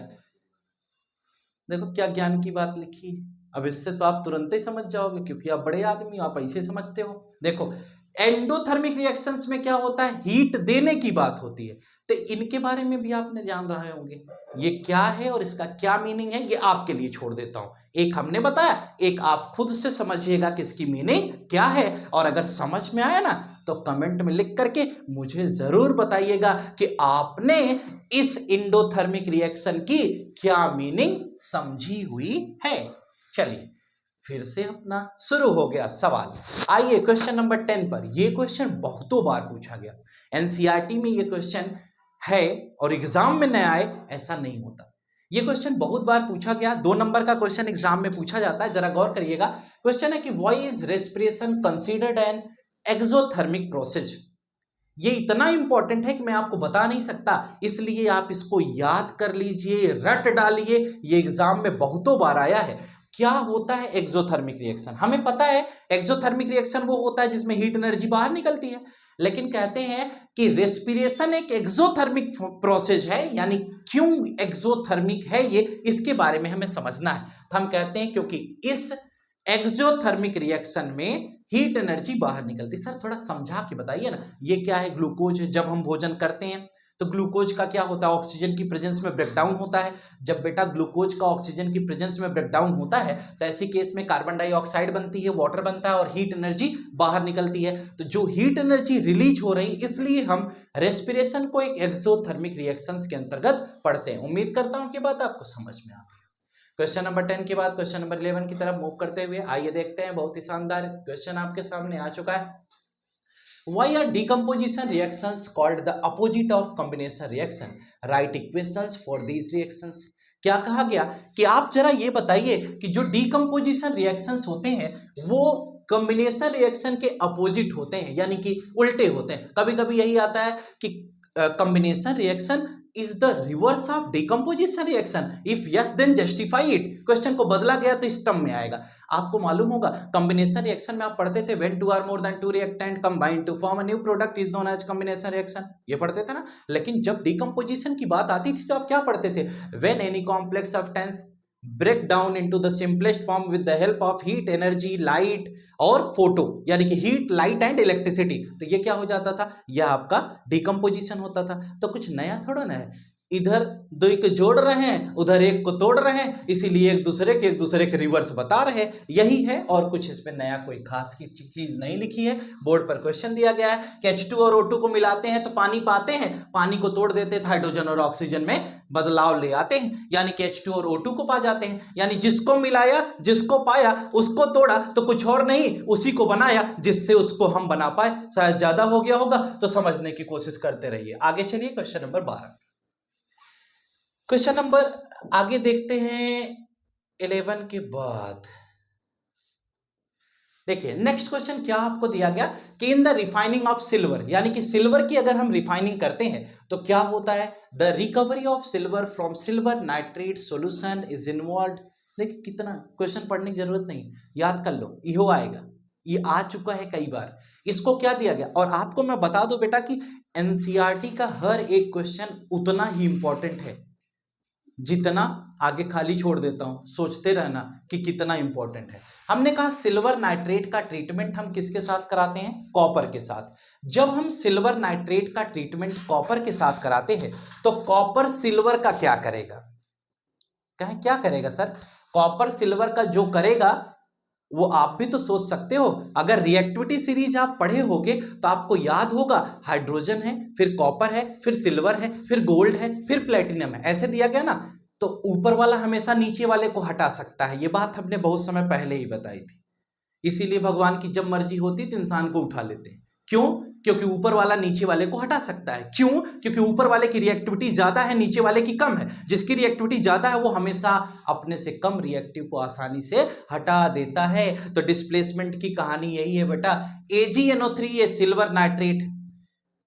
देखो क्या ज्ञान की बात लिखी है। अब इससे तो आप तुरंत ही समझ जाओगे क्योंकि आप बड़े आदमी हो, आप ऐसे समझते हो। देखो एंडोथर्मिक रिएक्शंस में क्या होता है, हीट देने की बात होती है। तो इनके बारे में भी आपने जान रहे होंगे, ये क्या है और इसका क्या मीनिंग है, ये आपके लिए छोड़ देता हूं। एक हमने बताया, एक आप खुद से समझिएगा कि इसकी मीनिंग क्या है। और अगर समझ में आया ना तो कमेंट में लिख करके मुझे जरूर बताइएगा कि आपने इस इंडोथर्मिक रिएक्शन की क्या मीनिंग समझी हुई है। चलिए फिर से अपना शुरू हो गया सवाल। आइए क्वेश्चन नंबर 10 पर। यह क्वेश्चन बहुतों बार पूछा गया, एनसीईआरटी में यह क्वेश्चन है और एग्जाम में न आए ऐसा नहीं होता। यह क्वेश्चन बहुत बार पूछा गया, 2 नंबर का क्वेश्चन एग्जाम में पूछा जाता है। जरा गौर करिएगा, क्वेश्चन है कि why is respiration considered an exothermic process. ये इतना इंपॉर्टेंट है कि मैं आपको बता नहीं सकता, इसलिए आप इसको याद कर लीजिए, रट डालिए। ये एग्जाम में बहुतों बार आया है। क्या होता है एक्सोथर्मिक रिएक्शन? हमें पता है एक्सोथर्मिक रिएक्शन वो होता है जिसमें हीट एनर्जी बाहर निकलती है। लेकिन कहते हैं कि रेस्पिरेशन एक एक्सोथर्मिक प्रोसेस है, यानी क्यों एक्सोथर्मिक है ये, इसके बारे में हमें समझना है। तो हम कहते हैं क्योंकि इस एक्सोथर्मिक रिएक्शन में हीट एनर्जी बाहर निकलती। सर थोड़ा समझा के बताइए ना, ये क्या है? ग्लूकोज। जब हम भोजन करते हैं तो ग्लूकोज का क्या होता है? ऑक्सीजन की प्रेजेंस में ब्रेकडाउन होता है। जब बेटा ग्लूकोज का ऑक्सीजन की प्रेजेंस में ब्रेकडाउन होता है तो ऐसी केस में कार्बन डाइऑक्साइड बनती है, वाटर बनता है और हीट एनर्जी बाहर निकलती है। तो जो हीट एनर्जी रिलीज हो रही, इसलिए हम रेस्पिरेशन को एक एक्सोथर्मिक रिएक्शंस के अंतर्गत पढ़ते हैं। उम्मीद करता हूं कि बात आपको समझ में आ गई। क्वेश्चन नंबर 10 के बाद क्वेश्चन नंबर 11 की तरफ मूव करते हुए आइए देखते हैं। बहुत ही शानदार क्वेश्चन आपके सामने आ चुका है। Why are decomposition reactions called the opposite of combination reaction? Write equations for these reactions. क्या कहा गया कि आप जरा ये बताइए कि जो डीकम्पोजिशन रिएक्शंस होते हैं वो कॉम्बिनेशन रिएक्शन के अपोजिट होते हैं, यानी कि उल्टे होते हैं। कभी कभी यही आता है कि combination reaction is the reverse of decomposition reaction, if yes then justify it. Question को बदला गया तो इस टर्म में आएगा। आपको मालूम होगा कॉम्बिनेशन रिएक्शन में आप पढ़ते थे when two are more than two reactant combine to form a new product is known as combination reaction, ये पढ़ते थे ना। लेकिन जब डीकम्पोजिशन की बात आती थी तो आप क्या पढ़ते थे? When any complex substance break down into the simplest form with the help of heat, energy, light और फोटो, यानी कि हीट, लाइट एंड इलेक्ट्रिसिटी। तो ये क्या हो जाता था? यह आपका डीकम्पोजिशन होता था। तो कुछ नया थोड़ा ना है, इधर दो को जोड़ रहे हैं, उधर एक को तोड़ रहे हैं, इसीलिए एक दूसरे के रिवर्स बता रहे हैं, यही है। और कुछ इसमें नया कोई खास की चीज नहीं लिखी है। बोर्ड पर क्वेश्चन दिया गया है कि H2 और O2 को मिलाते हैं तो पानी पाते हैं, पानी को तोड़ देते हैं हाइड्रोजन और ऑक्सीजन में बदलाव ले आते हैं, यानी कि H2 और O2 को पा जाते हैं। यानी जिसको मिलाया, जिसको पाया, उसको तोड़ा तो कुछ और नहीं, उसी को बनाया जिससे उसको हम बना पाए। शायद ज्यादा हो गया होगा तो समझने की कोशिश करते रहिए। आगे चलिए क्वेश्चन नंबर 12। क्वेश्चन नंबर आगे देखते हैं 11 के बाद। देखिए नेक्स्ट क्वेश्चन क्या आपको दिया गया कि in the refining of silver, यानी कि सिल्वर की अगर हम रिफाइनिंग करते हैं तो क्या होता है? The recovery of silver from silver nitrate solution is involve. देखिए कितना क्वेश्चन पढ़ने की जरूरत नहीं, याद कर लो, इहो आएगा, ये आ चुका है कई बार। इसको क्या दिया गया? और आपको मैं बता दूं बेटा कि एनसीईआरटी का हर एक क्वेश्चन उतना ही इंपॉर्टेंट है जितना आगे खाली छोड़ देता हूं। सोचते रहना कि कितना इंपॉर्टेंट है। हमने कहा सिल्वर नाइट्रेट का ट्रीटमेंट हम किसके साथ कराते हैं? कॉपर के साथ। जब हम सिल्वर नाइट्रेट का ट्रीटमेंट कॉपर के साथ कराते हैं तो कॉपर सिल्वर का क्या करेगा? क्या करेगा सर? कॉपर सिल्वर का जो करेगा वो आप भी तो सोच सकते हो। अगर रिएक्टिविटी सीरीज आप पढ़े होगे तो आपको याद होगा, हाइड्रोजन है, फिर कॉपर है, फिर सिल्वर है, फिर गोल्ड है, फिर प्लेटिनम है, ऐसे दिया गया ना। तो ऊपर वाला हमेशा नीचे वाले को हटा सकता है, ये बात हमने बहुत समय पहले ही बताई थी। इसीलिए भगवान की जब मर्जी होती तो इंसान को उठा लेते हैं। क्यों? क्योंकि ऊपर वाला नीचे वाले को हटा सकता है। क्यों? क्योंकि ऊपर वाले की रिएक्टिविटी ज्यादा है, नीचे वाले की कम है। जिसकी रिएक्टिविटी ज्यादा है वो हमेशा अपने से कम रिएक्टिव को आसानी से हटा देता है। तो डिस्प्लेसमेंट की कहानी यही है बेटा। AgNO3 ये सिल्वर नाइट्रेट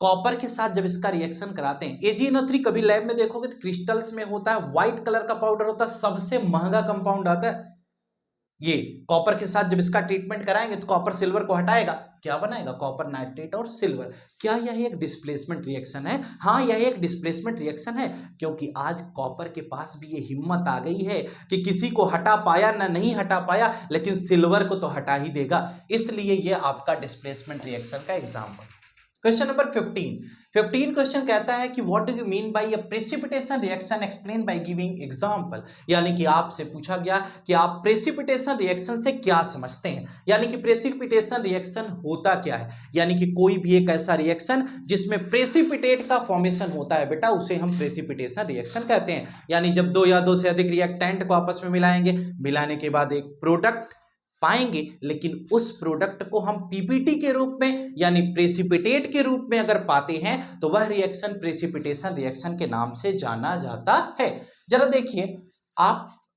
कॉपर के साथ जब इसका रिएक्शन कराते हैं, AgNO3 कभी लैब में देखोगे तो क्रिस्टल्स में होता है, व्हाइट कलर का पाउडर होता है, सबसे महंगा कंपाउंड आता है। ये कॉपर के साथ जब इसका ट्रीटमेंट कराएंगे तो कॉपर सिल्वर को हटाएगा, क्या बनाएगा? कॉपर नाइट्रेट और सिल्वर। क्या यह एक डिस्प्लेसमेंट रिएक्शन है? हाँ, यह एक डिस्प्लेसमेंट रिएक्शन है, क्योंकि आज कॉपर के पास भी ये हिम्मत आ गई है कि किसी को हटा पाया ना नहीं हटा पाया, लेकिन सिल्वर को तो हटा ही देगा। इसलिए यह आपका डिस्प्लेसमेंट रिएक्शन का एग्जाम्पल। क्वेश्चन नंबर 15 क्वेश्चन कहता है कि what do you mean by a precipitation reaction, explain by giving example. यानी कि आपसे पूछा गया कि आप प्रेसिपिटेशन रिएक्शन से क्या समझते हैं, यानी कि प्रेसिपिटेशन रिएक्शन होता क्या है। यानी कि कोई भी एक ऐसा रिएक्शन जिसमें प्रेसिपिटेट का फॉर्मेशन होता है बेटा, उसे हम प्रेसिपिटेशन रिएक्शन कहते हैं। यानी जब दो या दो से अधिक रिएक्टेंट को आपस में मिलाएंगे, मिलाने के बाद एक प्रोडक्ट पाएंगे, लेकिन उस प्रोडक्ट को हम पीपीटी के रूप में यानी प्रेसिपिटेट के रूप में अगर पाते हैं तो वह रिएक्शन प्रेसिपिटेशन रिएक्शन के नाम से जाना जाता है। जरा देखिए,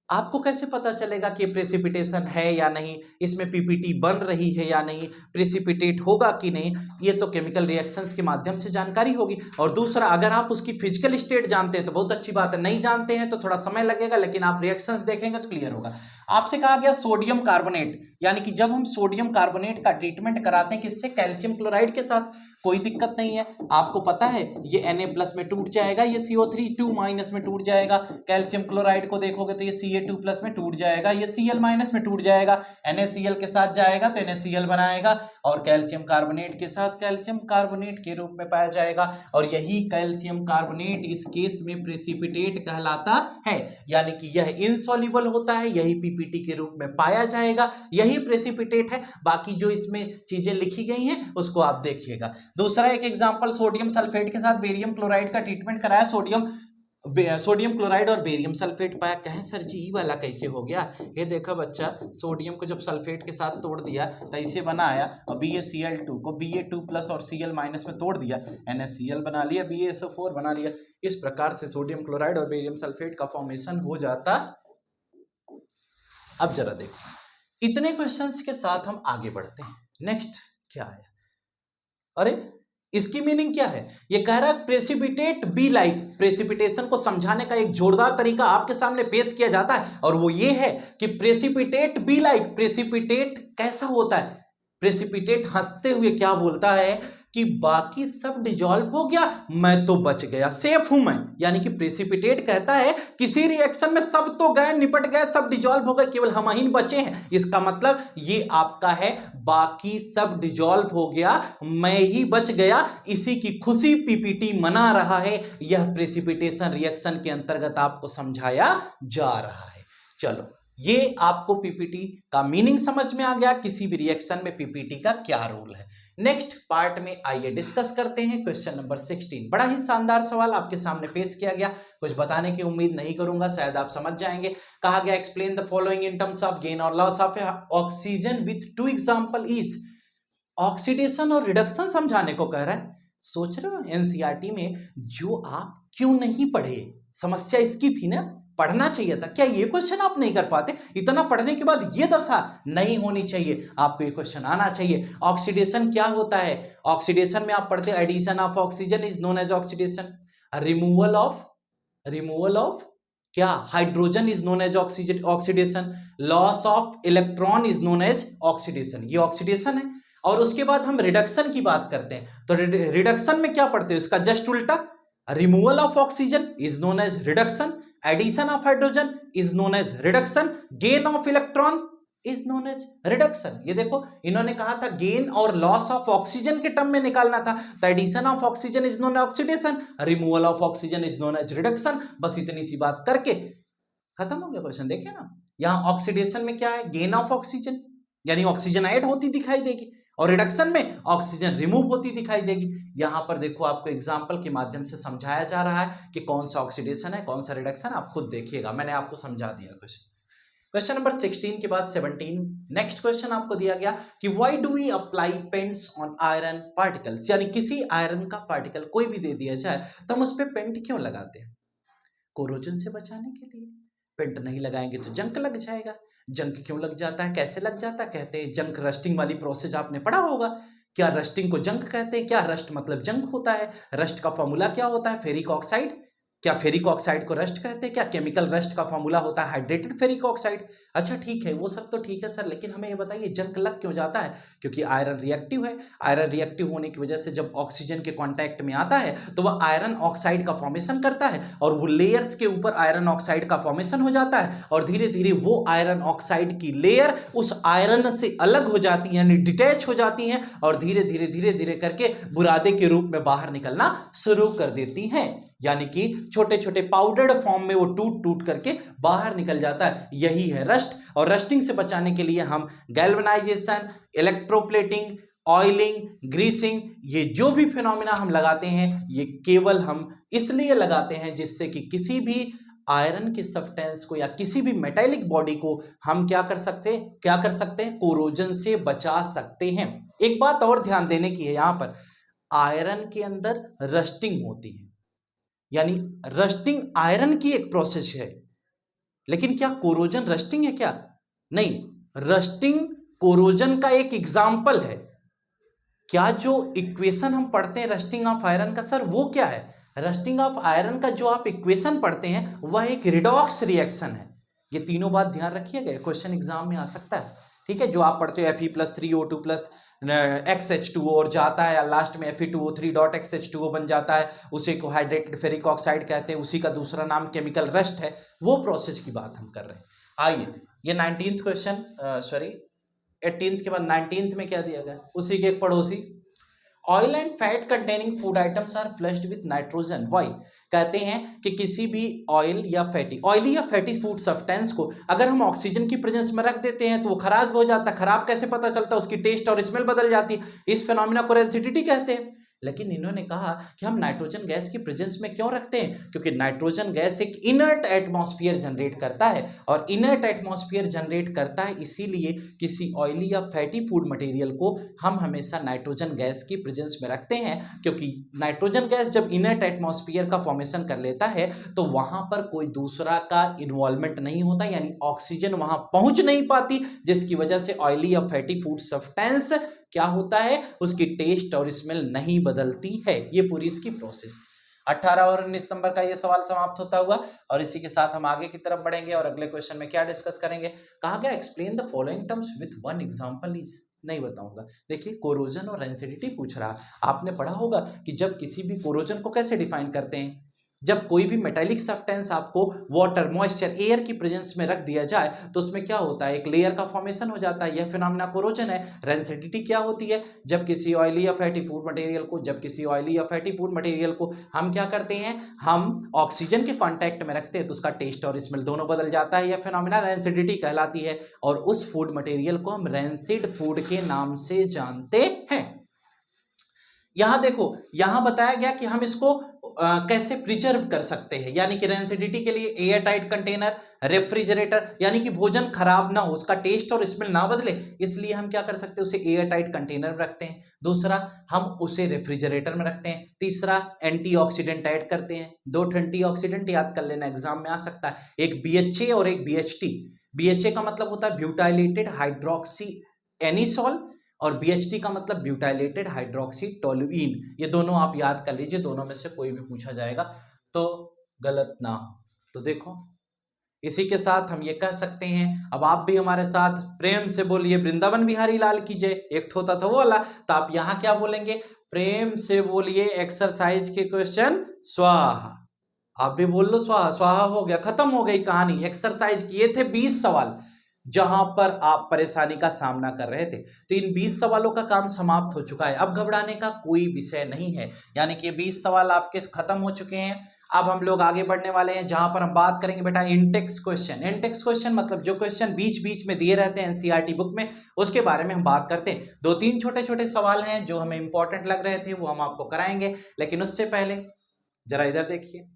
आपको कैसे पता चलेगा कि प्रेसिपिटेशन है या नहीं, इसमें पीपीटी बन रही है या नहीं, प्रेसिपिटेट होगा कि नहीं, ये तो केमिकल रिएक्शंस के माध्यम से जानकारी होगी। और दूसरा, अगर आप उसकी फिजिकल स्टेट जानते हैं तो बहुत अच्छी बात है, नहीं जानते हैं तो थोड़ा समय लगेगा, लेकिन आप रिएक्शंस देखेंगे तो क्लियर होगा। आपसे कहा गया सोडियम कार्बोनेट, यानी कि जब हम सोडियम कार्बोनेट का ट्रीटमेंट कराते हैं किससे, कैल्शियम क्लोराइड के साथ, कोई दिक्कत नहीं है। आपको पता है ये Na+ में टूट जाएगा, ये CO3 2- में टूट जाएगा। कैल्शियम क्लोराइड को देखोगे तो ये Ca2+ में टूट जाएगा, ये Cl- में टूट जाएगा, NaCl के साथ जाएगा तो NaCl बनाएगा और कैल्शियम कार्बोनेट के साथ कैल्शियम कार्बोनेट के रूप में पाया जाएगा। और यही कैल्शियम कार्बोनेट इस केस में प्रेसिपिटेट कहलाता है, यानी कि यह इनसॉल्युबल होता है, यही पीपीटी के रूप में पाया जाएगा, यही प्रेसिपिटेट है। बाकी जो इसमें चीजें लिखी गई हैं उसको आप देखिएगा। दूसरा एक एग्जांपल, सोडियम सल्फेट के साथ बेरियम क्लोराइड का ट्रीटमेंट कराया, सोडियम क्लोराइड और बेरियम सल्फेट पाया। कहें सर जी ये वाला कैसे हो गया, ये देखो बच्चा, सोडियम को जब सल्फेट के साथ तोड़ दिया तो ऐसे बनाया, और BaCl2 को Ba2+ और Cl- में तोड़ दिया, NaCl बना लिया, BaSO4 बना लिया। इस प्रकार से सोडियम क्लोराइड और बेरियम सल्फेट का फॉर्मेशन हो जाता। अब जरा देखो, इतने क्वेश्चंस के साथ हम आगे बढ़ते हैं। नेक्स्ट क्या है, अरे इसकी मीनिंग क्या है, ये कह रहा है प्रेसिपिटेट बी लाइक। प्रेसिपिटेशन को समझाने का एक जोरदार तरीका आपके सामने पेश किया जाता है, और वो ये है कि प्रेसिपिटेट बी लाइक। प्रेसिपिटेट कैसा होता है, प्रेसिपिटेट हंसते हुए क्या बोलता है कि बाकी सब डिजॉल्व हो गया, मैं तो बच गया, सेफ हूं मैं। यानी कि प्रेसिपिटेट कहता है किसी रिएक्शन में सब तो गए, निपट गए, सब डिजॉल्व हो गए, केवल हम ही बचे हैं। इसका मतलब ये आपका है बाकी सब डिजॉल्व हो गया, मैं ही बच गया, इसी की खुशी पीपीटी मना रहा है। यह प्रेसिपिटेशन रिएक्शन के अंतर्गत आपको समझाया जा रहा है। चलो ये आपको पीपीटी का मीनिंग समझ में आ गया, किसी भी रिएक्शन में पीपीटी का क्या रोल है। नेक्स्ट पार्ट में आइए डिस्कस करते हैं क्वेश्चन नंबर 16। बड़ा ही शानदार सवाल आपके सामने पेश किया गया, कुछ बताने की उम्मीद नहीं करूंगा, शायद आप समझ जाएंगे। कहा गया explain the following in terms of gain और loss of oxygen with 2 example each. Oxidation और रिडक्शन समझाने को कह रहा है। सोच रहे हो एनसीईआरटी में जो आप क्यों नहीं पढ़े, समस्या इसकी थी ना, पढ़ना चाहिए था। क्या ये क्वेश्चन आप नहीं कर पाते, इतना पढ़ने के बाद ये दशा नहीं होनी चाहिए, आपको ये क्वेश्चन आना चाहिए। ऑक्सीडेशन क्या होता है, ऑक्सीडेशन में आप पढ़ते addition of oxygen is known as oxidation, removal of क्या, hydrogen is known as oxidation, loss of electron is known as oxidation, ये ऑक्सीडेशन है। और उसके बाद हम रिडक्शन की बात करते हैं, तो रिडक्शन में क्या पढ़ते हैं, इसका जस्ट उल्टा, removal of oxygen is known as reduction, addition of hydrogen is known as reduction, gain of electron is known as reduction. ये देखो इन्होंने कहा था गेन और लॉस ऑफ ऑक्सीजन के टर्म में निकालना था, तो addition of oxygen is known as oxidation, removal of oxygen is known as reduction. बस इतनी सी बात करके खत्म हो गया क्वेश्चन। देखिए ना, यहां ऑक्सीडेशन में क्या है, गेन ऑफ ऑक्सीजन, यानी ऑक्सीजन ऐड होती दिखाई देगी, और रिडक्शन में ऑक्सीजन रिमूव होती दिखाई देगी। यहां पर देखो आपको एग्जांपल के माध्यम से समझाया जा रहा है कि कौन सा ऑक्सीडेशन है, कौन सा रिडक्शन, आप खुद देखिएगा, मैंने आपको समझा दिया क्वेश्चन। क्वेश्चन नंबर 16 के बाद 17, नेक्स्ट क्वेश्चन आपको दिया गया कि why do we apply paints on iron particles, यानी किसी आयरन का पार्टिकल कोई भी दे दिया जाए तो हम उस पर पेंट क्यों लगाते हैं, कोरोजन से बचाने के लिए। पेंट नहीं लगाएंगे तो जंक लग जाएगा। जंक क्यों लग जाता है, कैसे लग जाता है, कहते हैं जंक रस्टिंग वाली प्रोसेस आपने पढ़ा होगा। क्या रस्टिंग को जंक कहते हैं, क्या रस्ट मतलब जंक होता है, रस्ट का फॉर्मूला क्या होता है, फेरिक ऑक्साइड, क्या फेरिक ऑक्साइड को रस्ट कहते हैं, क्या केमिकल रस्ट का फॉर्मूला होता है हाइड्रेटेड फेरिक ऑक्साइड। अच्छा ठीक है, वो सब तो ठीक है सर, लेकिन हमें ये बताइए जंक लग क्यों जाता है, क्योंकि आयरन रिएक्टिव है। आयरन रिएक्टिव होने की वजह से जब ऑक्सीजन के कांटेक्ट में आता है तो वह आयरन ऑक्साइड का फॉर्मेशन करता है, और वो लेयर्स के ऊपर आयरन ऑक्साइड का फॉर्मेशन हो जाता है, और धीरे धीरे वो आयरन ऑक्साइड की लेयर उस आयरन से अलग हो जाती है, यानी डिटैच हो जाती हैं, और धीरे धीरे धीरे धीरे करके बुरादे के रूप में बाहर निकलना शुरू कर देती हैं, यानी कि छोटे छोटे पाउडर्ड फॉर्म में वो टूट टूट करके बाहर निकल जाता है। यही है रस्ट, और रस्टिंग से बचाने के लिए हम गैल्वेनाइजेशन, इलेक्ट्रोप्लेटिंग, ऑयलिंग, ग्रीसिंग, ये जो भी फिनोमिना हम लगाते हैं ये केवल हम इसलिए लगाते हैं जिससे कि किसी भी आयरन के सब्सटेंस को या किसी भी मेटालिक बॉडी को हम क्या कर सकते हैं, कोरोजन से बचा सकते हैं। एक बात और ध्यान देने की है, यहां पर आयरन के अंदर रस्टिंग होती है, यानी रस्टिंग आयरन की एक प्रोसेस है, लेकिन क्या कोरोजन रस्टिंग है क्या, नहीं, रस्टिंग कोरोजन का एक एग्जाम्पल है। क्या जो इक्वेशन हम पढ़ते हैं रस्टिंग ऑफ आयरन का सर, वो क्या है, रस्टिंग ऑफ आयरन का जो आप इक्वेशन पढ़ते हैं वह एक रिडॉक्स रिएक्शन है, ये तीनों बात ध्यान रखिएगा, क्वेश्चन एग्जाम में आ सकता है। ठीक है, जो आप पढ़ते हो Fe+3O2+ XH2O और जाता है लास्ट में Fe2O3.XH2O बन जाता है, उसी को हाइड्रेटेड फेरिक ऑक्साइड कहते हैं, उसी का दूसरा नाम केमिकल रस्ट है, वो प्रोसेस की बात हम कर रहे हैं। आइए, ये 19th क्वेश्चन, सॉरी 18th के बाद 19th में क्या दिया गया, उसी के एक पड़ोसी, oil and fat containing food items are flushed with nitrogen, why? कहते हैं कि किसी भी ऑयली या फैटी फूड सब्सटेंस को अगर हम ऑक्सीजन की प्रेजेंस में रख देते हैं तो वो खराब हो जाता है। खराब कैसे पता चलता है? उसकी टेस्ट और स्मेल बदल जाती है। इस फिनोमिना को रेसिडिटी कहते हैं। लेकिन इन्होंने कहा कि हम नाइट्रोजन गैस की प्रेजेंस में क्यों रखते हैं? क्योंकि नाइट्रोजन गैस एक इनर्ट एटमॉस्फेयर जनरेट करता है, और इनर्ट एटमॉस्फेयर जनरेट करता है इसीलिए किसी ऑयली या फैटी फूड मटेरियल को हम हमेशा नाइट्रोजन गैस की प्रेजेंस में रखते हैं, क्योंकि नाइट्रोजन गैस जब इनर्ट एटमॉस्फेयर का फॉर्मेशन कर लेता है तो वहां पर कोई दूसरा का इन्वॉल्वमेंट नहीं होता, यानी ऑक्सीजन वहां पहुंच नहीं पाती, जिसकी वजह से ऑयली या फैटी फूड सब्सटेंस क्या होता है, उसकी टेस्ट और स्मेल नहीं बदलती है। ये पूरी इसकी प्रोसेस। 18 और 19 नंबर का ये सवाल समाप्त होता हुआ, और इसी के साथ हम आगे की तरफ बढ़ेंगे और अगले क्वेश्चन में क्या डिस्कस करेंगे। कहा गया explain the following terms with one example is, नहीं बताऊंगा। देखिए, कोरोजन और रेंसिडिटी पूछ रहा। आपने पढ़ा होगा कि जब किसी भी कोरोजन को कैसे डिफाइन करते हैं, जब कोई भी मेटालिक सब्सटेंस आपको वाटर, मॉइस्चर, एयर की प्रेजेंस में रख दिया जाए तो उसमें क्या होता है, एक लेयर का फॉर्मेशन हो जाता है। यह फिनोमिना कोरोजन है। रेंसिडिटी क्या होती है? जब किसी ऑयली या फैटी फूड मटेरियल को हम क्या करते हैं, हम ऑक्सीजन के कांटेक्ट में रखते हैं तो उसका टेस्ट और स्मेल दोनों बदल जाता है। यह फिनोमिना रेंसिडिटी कहलाती है, और उस फूड मटेरियल को हम रेंसिड फूड के नाम से जानते हैं। यहां देखो, यहां बताया गया कि हम इसको कैसे प्रिजर्व कर सकते हैं, यानी कि रेंसिडिटी के लिए एयर टाइट कंटेनर, रेफ्रिजरेटर, यानी कि भोजन खराब ना हो, उसका टेस्ट और स्मेल ना बदले, इसलिए हम क्या कर सकते हैं, उसे एयर टाइट कंटेनर में रखते हैं। दूसरा, हम उसे रेफ्रिजरेटर में रखते हैं। तीसरा, एंटीऑक्सीडेंट ऐड करते हैं। 2 एंटीऑक्सीडेंट याद कर लेना, एग्जाम में आ सकता है, एक BHA और एक BHT। BHA का मतलब होता है ब्यूटाइलेटेड हाइड्रोक्सी एनिसोल, और BHT का मतलब ब्यूटाइलेटेड हाइड्रोक्सी टोलुइन। ये दोनों आप याद कर लीजिए, दोनों में से कोई भी पूछा जाएगा तो गलत ना हो। तो देखो, इसी के साथ हम ये कह सकते हैं, अब आप भी हमारे साथ प्रेम से बोलिए वृंदावन बिहारी लाल की जय। एक होता था वो वाला, तो आप यहाँ क्या बोलेंगे, प्रेम से बोलिए एक्सरसाइज के क्वेश्चन स्वाहा। आप भी बोल लो स्वाहा। स्वाहा हो गया, खत्म हो गई कहानी। एक्सरसाइज किए थे 20 सवाल जहां पर आप परेशानी का सामना कर रहे थे, तो इन 20 सवालों का काम समाप्त हो चुका है। अब घबराने का कोई विषय नहीं है, यानी कि 20 सवाल आपके खत्म हो चुके हैं। अब हम लोग आगे बढ़ने वाले हैं, जहां पर हम बात करेंगे बेटा इंटेक्स क्वेश्चन। इंटेक्स क्वेश्चन मतलब जो क्वेश्चन बीच बीच में दिए रहते हैं एनसीईआरटी बुक में, उसके बारे में हम बात करते हैं। 2-3 छोटे छोटे सवाल हैं जो हमें इंपॉर्टेंट लग रहे थे, वो हम आपको कराएंगे। लेकिन उससे पहले जरा इधर देखिए,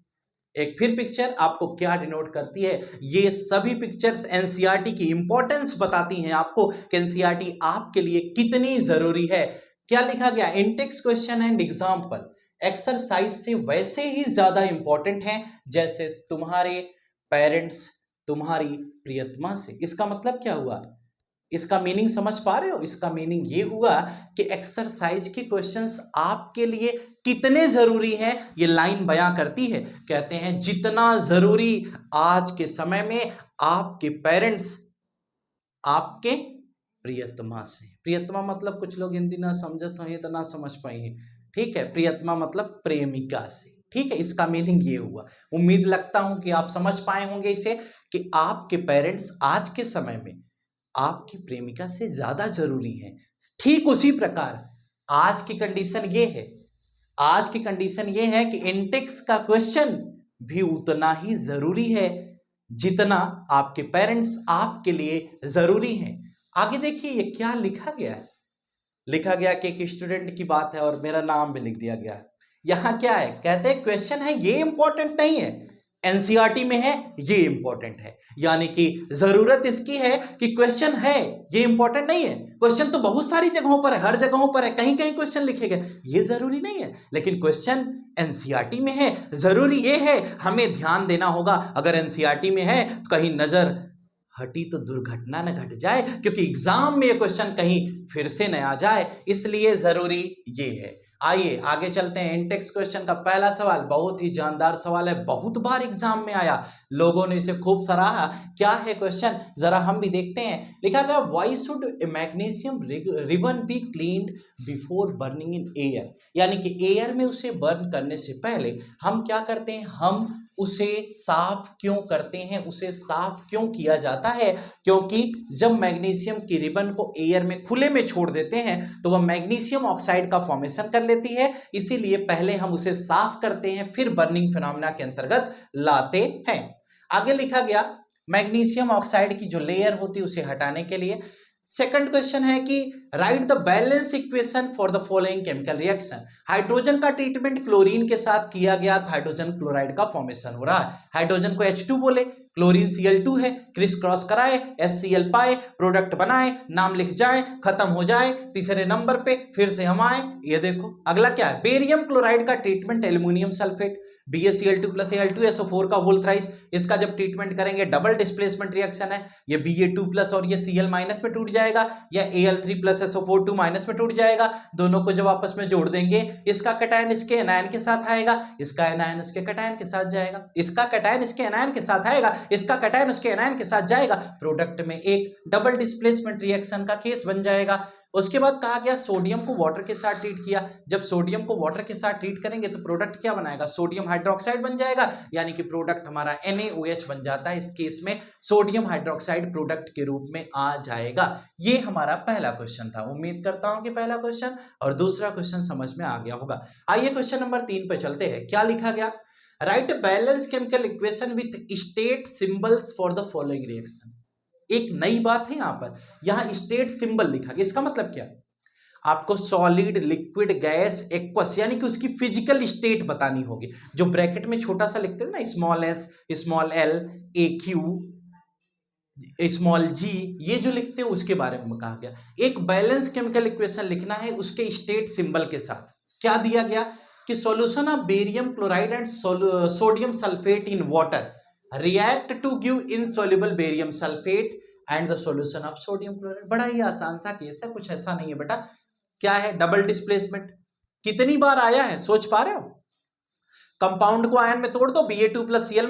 एक फिर पिक्चर आपको क्या डिनोट करती है। ये सभी पिक्चर्स एनसीईआरटी की इंपॉर्टेंस बताती हैं आपको कि एनसीईआरटी आपके लिए कितनी जरूरी है। क्या लिखा गया, Intex question and example exercise से वैसे ही ज्यादा इंपॉर्टेंट है जैसे तुम्हारे पेरेंट्स तुम्हारी प्रियतमा से। इसका मतलब क्या हुआ, इसका मीनिंग समझ पा रहे हो? इसका मीनिंग ये हुआ कि एक्सरसाइज के क्वेश्चंस आपके लिए कितने जरूरी हैं, ये लाइन बयां करती है। कहते हैं जितना जरूरी आज के समय में आपके पेरेंट्स आपके प्रियतमा से। प्रियतमा मतलब कुछ लोग हिंदी ना समझत हो तो ना समझ पाई हैं, ठीक है। प्रियतमा मतलब प्रेमिका से, ठीक है। इसका मीनिंग ये हुआ। उम्मीद लगता हूं कि आप समझ पाए होंगे इसे, कि आपके पेरेंट्स आज के समय में आपकी प्रेमिका से ज्यादा जरूरी है। ठीक उसी प्रकार आज की कंडीशन ये है, आज की कंडीशन ये है कि इंटेक्स का क्वेश्चन भी उतना ही जरूरी है जितना आपके पेरेंट्स आपके लिए जरूरी हैं। आगे देखिए ये क्या लिखा गया है। लिखा गया कि एक स्टूडेंट की बात है और मेरा नाम भी लिख दिया गया है। यहां क्या है, कहते हैं क्वेश्चन है ये इंपॉर्टेंट नहीं है, एनसीईआरटी में है ये इंपॉर्टेंट है। यानी कि जरूरत इसकी है कि क्वेश्चन है ये इंपॉर्टेंट नहीं है। क्वेश्चन तो बहुत सारी जगहों पर है, हर जगहों पर है, कहीं कहीं क्वेश्चन लिखे गए, ये जरूरी नहीं है। लेकिन क्वेश्चन एनसीईआरटी में है, जरूरी ये है, हमें ध्यान देना होगा। अगर एनसीईआरटी में है तो कहीं नजर हटी तो दुर्घटना न घट जाए, क्योंकि एग्जाम में ये क्वेश्चन कहीं फिर से न आ जाए, इसलिए जरूरी ये है। आइए आगे चलते हैं। इंटेक्स क्वेश्चन का पहला सवाल बहुत ही जानदार सवाल है, बहुत बार एग्जाम में आया, लोगों ने इसे खूब सराहा। क्या है क्वेश्चन, जरा हम भी देखते हैं। लिखा गया why should magnesium ribbon be cleaned before burning in air, यानी कि एयर में उसे बर्न करने से पहले हम क्या करते हैं, हम उसे साफ क्यों करते हैं, उसे साफ क्यों किया जाता है? क्योंकि जब मैग्नीशियम की रिबन को एयर में खुले में छोड़ देते हैं तो वह मैग्नीशियम ऑक्साइड का फॉर्मेशन कर लेती है, इसीलिए पहले हम उसे साफ करते हैं फिर बर्निंग फिनोमेना के अंतर्गत लाते हैं। आगे लिखा गया मैग्नीशियम ऑक्साइड की जो लेयर होती है उसे हटाने के लिए। सेकंड क्वेश्चन है कि right the balance equation for the following chemical reaction. Hydrogen का ट्रीटमेंट क्लोरीन के साथ किया गया तो हाइड्रोजन क्लोराइड का फॉर्मेशन हो रहा है। हाइड्रोजन को H2 बोले, क्लोरीन Cl2 है, क्रिस क्रॉस कराए, HCl पाए, प्रोडक्ट बनाए, नाम लिख जाए, खत्म हो जाए। तीसरे नंबर पे फिर से हम आए, ये देखो अगला क्या है, बेरियम क्लोराइड का treatment aluminium sulphate, BaCl2 + Al2SO4 का होल थ्राइस, इसका जब ट्रीटमेंट करेंगे डबल डिस्प्लेसमेंट रिएक्शन है, ये Ba2+ और ये Cl- में टूट जाएगा, या Al3+ SO4 2- में टूट जाएगा। दोनों को जब आपस में जोड़ देंगे, इसका कैटायन इसके एनायन के साथ आएगा, इसका एनायन उसके कैटायन के साथ जाएगा, इसका कैटायन इसके एनायन के साथ आएगा, इसका कैटायन उसके एनायन के साथ जाएगा, प्रोडक्ट में एक डबल डिस्प्लेसमेंट रिएक्शन का केस बन जाएगा। उसके बाद कहा गया सोडियम को वाटर के साथ ट्रीट किया, जब सोडियम को वाटर के साथ ट्रीट करेंगे तो प्रोडक्ट क्या बनाएगा, सोडियम हाइड्रोक्साइड बन जाएगा, यानी कि प्रोडक्ट हमारा NaOH बन जाता है। इस केस में सोडियम हाइड्रोक्साइड प्रोडक्ट के रूप में आ जाएगा। ये हमारा पहला क्वेश्चन था। उम्मीद करता हूं कि पहला क्वेश्चन और दूसरा क्वेश्चन समझ में आ गया होगा। आइए क्वेश्चन नंबर 3 पे चलते हैं। क्या लिखा गया, right balance chemical equation with state symbols for the following reaction. एक नई बात है यहां पर, यहां स्टेट सिंबल लिखा गया, इसका मतलब क्या, आपको सॉलिड, लिक्विड, गैस, एक्वस यानी कि उसकी फिजिकल स्टेट बतानी होगी। जो ब्रैकेट में छोटा सा लिखते थे ना, small s, small l, AQ, small g, ये जो लिखते हैं उसके बारे में कहा गया। एक बैलेंस केमिकल इक्वेशन लिखना है उसके स्टेट सिंबल के साथ। क्या दिया गया कि solution of barium chloride and sodium sulphate in water react to give insoluble barium sulphate and the solution of sodium chloride. बड़ा ही आसान सा केस है, कुछ ऐसा नहीं है बेटा। क्या है, डबल डिस्प्लेसमेंट। कितनी बार आया है सोच पा रहे हो? कंपाउंड को आयन में तोड़ दो, Ba2 + Cl-,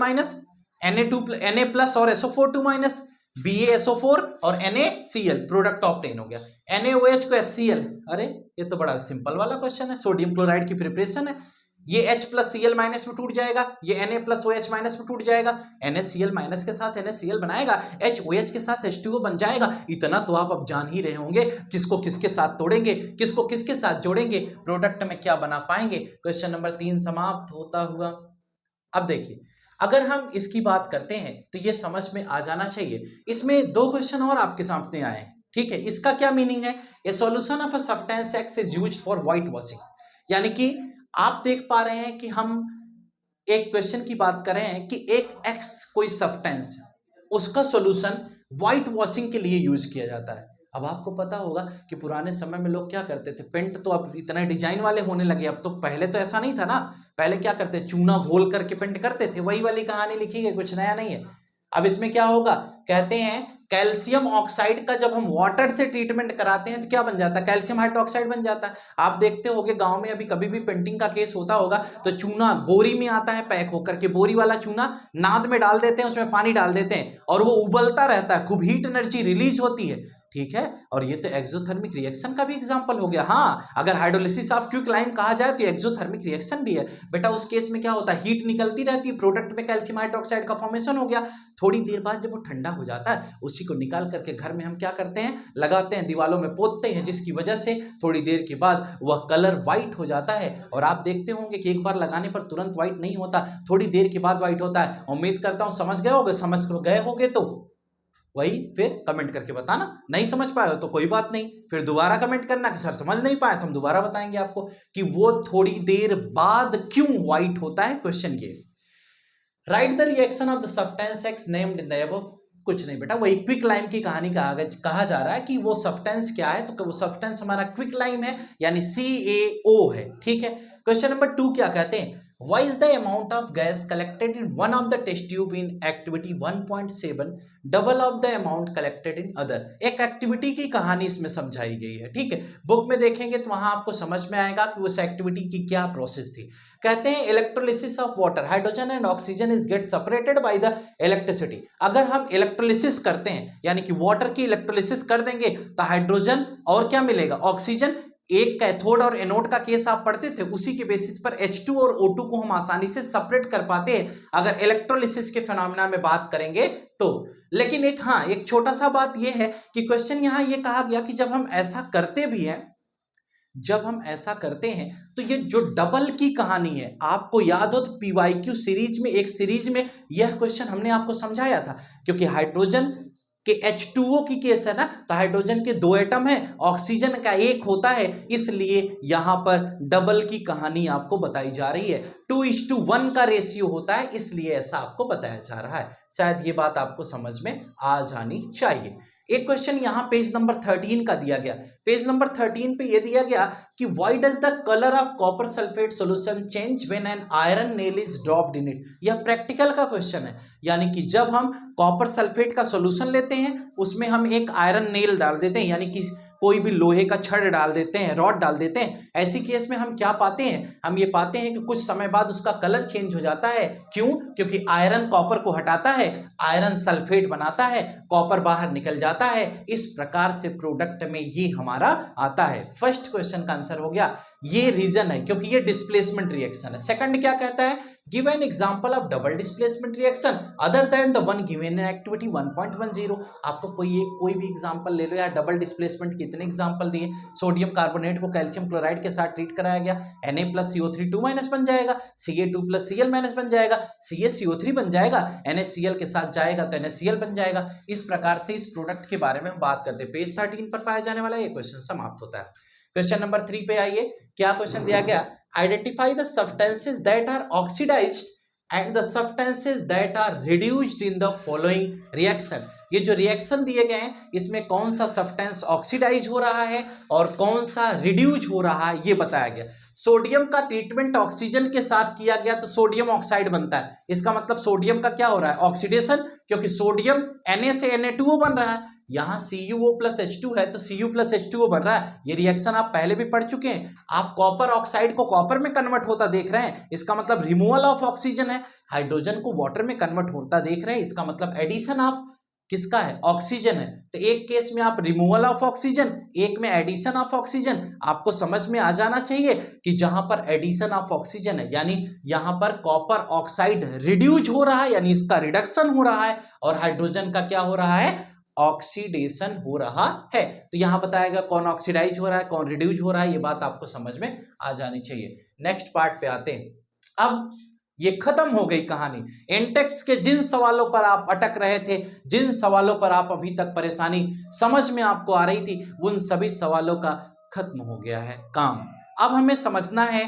Na+ और SO4 2-, BaSO4 और NaCl, प्रोडक्ट ऑब्टेन हो गया। NaOH को HCl, अरे ये तो बड़ा सिंपल वाला क्वेश्चन है, सोडियम क्लोराइड की प्रिपरेशन है। ये H + Cl- में टूट जाएगा, ये Na+OH- में टूट जाएगा, NaCl- के साथ NaCl बनाएगा, HOH के साथ H2O बन जाएगा। इतना तो आप अब जान ही रहे होंगे, किसको किसके साथ तोड़ेंगे, किसको किसके साथ जोड़ेंगे, प्रोडक्ट में क्या बना पाएंगे। क्वेश्चन नंबर 3 समाप्त होता हुआ। अब देखिए, अगर हम इसकी बात करते हैं तो ये समझ में आ जाना चाहिए। इसमें 2 क्वेश्चन और आपके सामने आए हैं, ठीक है। इसका क्या मीनिंग है, ए solution of a substance X is used for white washing, यानी कि आप देख पा रहे हैं कि हम एक क्वेश्चन की बात कर रहे हैं कि एक X कोई सब्सटेंस है, उसका सॉल्यूशन व्हाइट वॉशिंग के लिए यूज किया जाता है। अब आपको पता होगा कि पुराने समय में लोग क्या करते थे, पेंट तो अब इतने डिजाइन वाले होने लगे, अब तो पहले तो ऐसा नहीं था ना। पहले क्या करते, चूना घोल करके पेंट करते थे, वही वाली कहानी लिखी गई, कुछ नया नहीं है। अब इसमें क्या होगा, कहते हैं कैल्शियम ऑक्साइड का जब हम वाटर से ट्रीटमेंट कराते हैं तो क्या बन जाता है, कैल्शियम हाइड्रोक्साइड बन जाता है। आप देखते होगे गांव में अभी कभी भी पेंटिंग का केस होता होगा तो चूना बोरी में आता है पैक होकर के, बोरी वाला चूना नाद में डाल देते हैं, उसमें पानी डाल देते हैं और वो उबलता रहता है, खूब हीट एनर्जी रिलीज होती है, ठीक है। और ये तो एक्सोथर्मिक रिएक्शन का भी एग्जांपल हो गया। हाँ, अगर हाइड्रोलिसिस ऑफ क्विकलाइम कहा जाए तो एक्सोथर्मिक रिएक्शन भी है बेटा। उस केस में क्या होता है, हीट निकलती रहती है, प्रोडक्ट में कैल्शियम हाइड्रोक्साइड का फॉर्मेशन हो गया। थोड़ी देर बाद जब वो ठंडा हो जाता है, उसी को निकाल करके घर में हम क्या करते हैं, लगाते हैं, दीवालों में पोतते हैं, जिसकी वजह से थोड़ी देर के बाद वह कलर व्हाइट हो जाता है। और आप देखते होंगे कि एक बार लगाने पर तुरंत व्हाइट नहीं होता, थोड़ी देर के बाद व्हाइट होता है। उम्मीद करता हूं समझ गए होगे, समझ गए होगे तो वही फिर कमेंट करके बताना, नहीं समझ पाए हो तो कोई बात नहीं, फिर दोबारा कमेंट करना कि सर समझ नहीं पाए, तो हम दोबारा बताएंगे आपको कि वो थोड़ी देर बाद क्यों व्हाइट होता है। क्वेश्चन ये, right the reaction of the substance X named in the above. कुछ नहीं बेटा, वही क्विक लाइम की कहानी कहा जा रहा है कि वो सब्सटेंस क्या है, तो वो सब्सटेंस हमारा क्विक लाइम है, यानी CaO है, ठीक है। क्वेश्चन नंबर 2 क्या कहते हैं, Why is the amount of gas collected in one of the test tube in activity 1.7 double of the amount collected in other? एक एक्टिविटी की कहानी इसमें समझाई गई है, ठीक है। बुक में देखेंगे तो वहां आपको समझ में आएगा कि उस एक्टिविटी की क्या प्रोसेस थी। कहते हैं electrolysis of water, hydrogen and oxygen is get separated by the electricity. अगर हम इलेक्ट्रोलिसिस करते हैं यानी कि वाटर की इलेक्ट्रोलिसिस कर देंगे तो हाइड्रोजन और क्या मिलेगा, ऑक्सीजन। एक कैथोड और एनोड का केस आप पढ़ते थे, उसी के बेसिस पर H2 और O2 को हम आसानी से सेपरेट कर पाते हैं अगर इलेक्ट्रोलिसिस के फिनोमेना में बात करेंगे तो। लेकिन एक छोटा सा बात यह है कि क्वेश्चन यहां यह कहा गया कि जब हम ऐसा करते भी हैं, जब हम ऐसा करते हैं तो ये जो डबल की कहानी है, आपको याद हो तो PYQ सीरीज में, एक सीरीज में यह क्वेश्चन हमने आपको समझाया था। क्योंकि हाइड्रोजन के H2O की केस है ना, तो हाइड्रोजन के 2 एटम है, ऑक्सीजन का 1 होता है, इसलिए यहां पर डबल की कहानी आपको बताई जा रही है। 2:1 का रेशियो होता है, इसलिए ऐसा आपको बताया जा रहा है। शायद ये बात आपको समझ में आ जानी चाहिए। एक क्वेश्चन यहां पेज नंबर 13 का दिया गया। पेज नंबर 13 पे ये दिया गया कि why does the colour of copper sulphate solution change when an iron nail is dropped in it. यह प्रैक्टिकल का क्वेश्चन है, यानी कि जब हम कॉपर सल्फेट का सॉल्यूशन लेते हैं उसमें हम एक आयरन नेल डाल देते हैं, यानी कि कोई भी लोहे का छड़ डाल देते हैं, रॉड डाल देते हैं। ऐसी केस में हम क्या पाते हैं, हम ये पाते हैं कि कुछ समय बाद उसका कलर चेंज हो जाता है। क्यों? क्योंकि आयरन कॉपर को हटाता है, आयरन सल्फेट बनाता है, कॉपर बाहर निकल जाता है। इस प्रकार से प्रोडक्ट में ये हमारा आता है। फर्स्ट क्वेश्चन का आंसर हो गया, ये रीजन है क्योंकि ये डिस्प्लेसमेंट रिएक्शन है। सेकंड क्या कहता है, give an example of double displacement reaction other than the one given in activity 1.10। आपको कोई भी एग्जांपल ले लो यार, डबल डिस्प्लेसमेंट कितने एग्जांपल दिए। सोडियम कार्बोनेट को कैल्शियम क्लोराइड के साथ ट्रीट कराया गया, Na+CO3 2- बन जाएगा, Ca2+Cl- बन जाएगा, CaCO3 बन जाएगा, NaCl के साथ जाएगा तो NaCl बन जाएगा। इस प्रकार से इस प्रोडक्ट के बारे में हम बात करते हैं। पेज 13 पर पाया जाने वाला ये क्वेश्चन समाप्त होता है। क्वेश्चन नंबर 3 पे आइए, क्या क्वेश्चन दिया गया, identify the substances that are oxidised and the substances that are reduced in the following reaction. ये जो रिएक्शन दिए गए हैं इसमें कौन सा सब्सटेंस ऑक्सीडाइज हो रहा है और कौन सा रिड्यूज हो रहा है ये बताया गया। सोडियम का ट्रीटमेंट ऑक्सीजन के साथ किया गया तो सोडियम ऑक्साइड बनता है, इसका मतलब सोडियम का क्या हो रहा है, ऑक्सीडेशन, क्योंकि सोडियम Na से Na2O बन रहा है। यहां CuO+H2 है तो Cu+H2O बन रहा है। ये रिएक्शन आप पहले भी पढ़ चुके हैं। आप कॉपर ऑक्साइड को कॉपर में कन्वर्ट होता देख रहे हैं, इसका मतलब रिमूवल ऑफ ऑक्सीजन है। हाइड्रोजन को वाटर में कन्वर्ट होता देख रहे हैं, इसका मतलब एडिशन ऑफ किसका है, ऑक्सीजन है। तो एक केस में आप रिमूवल ऑफ ऑक्सीजन, एक में एडिशन ऑफ ऑक्सीजन। आपको समझ में आ जाना चाहिए कि जहां पर एडिशन ऑफ ऑक्सीजन है यानी यहां पर कॉपर ऑक्साइड रिड्यूज हो रहा है, यानी इसका रिडक्शन हो रहा है, और हाइड्रोजन का क्या हो रहा है, ऑक्सीडेशन हो रहा है। तो यहां बताएगा कौन ऑक्सीडाइज हो रहा है, कौन रिड्यूज हो रहा है, ये बात आपको समझ में आ जानी चाहिए। नेक्स्ट पार्ट पे आते हैं। अब ये खत्म हो गई कहानी। इंटेक्स के जिन सवालों पर आप अटक रहे थे, जिन सवालों पर आप अभी तक परेशानी समझ में आपको आ रही थी, उन सभी सवालों का खत्म हो गया है काम। अब हमें समझना है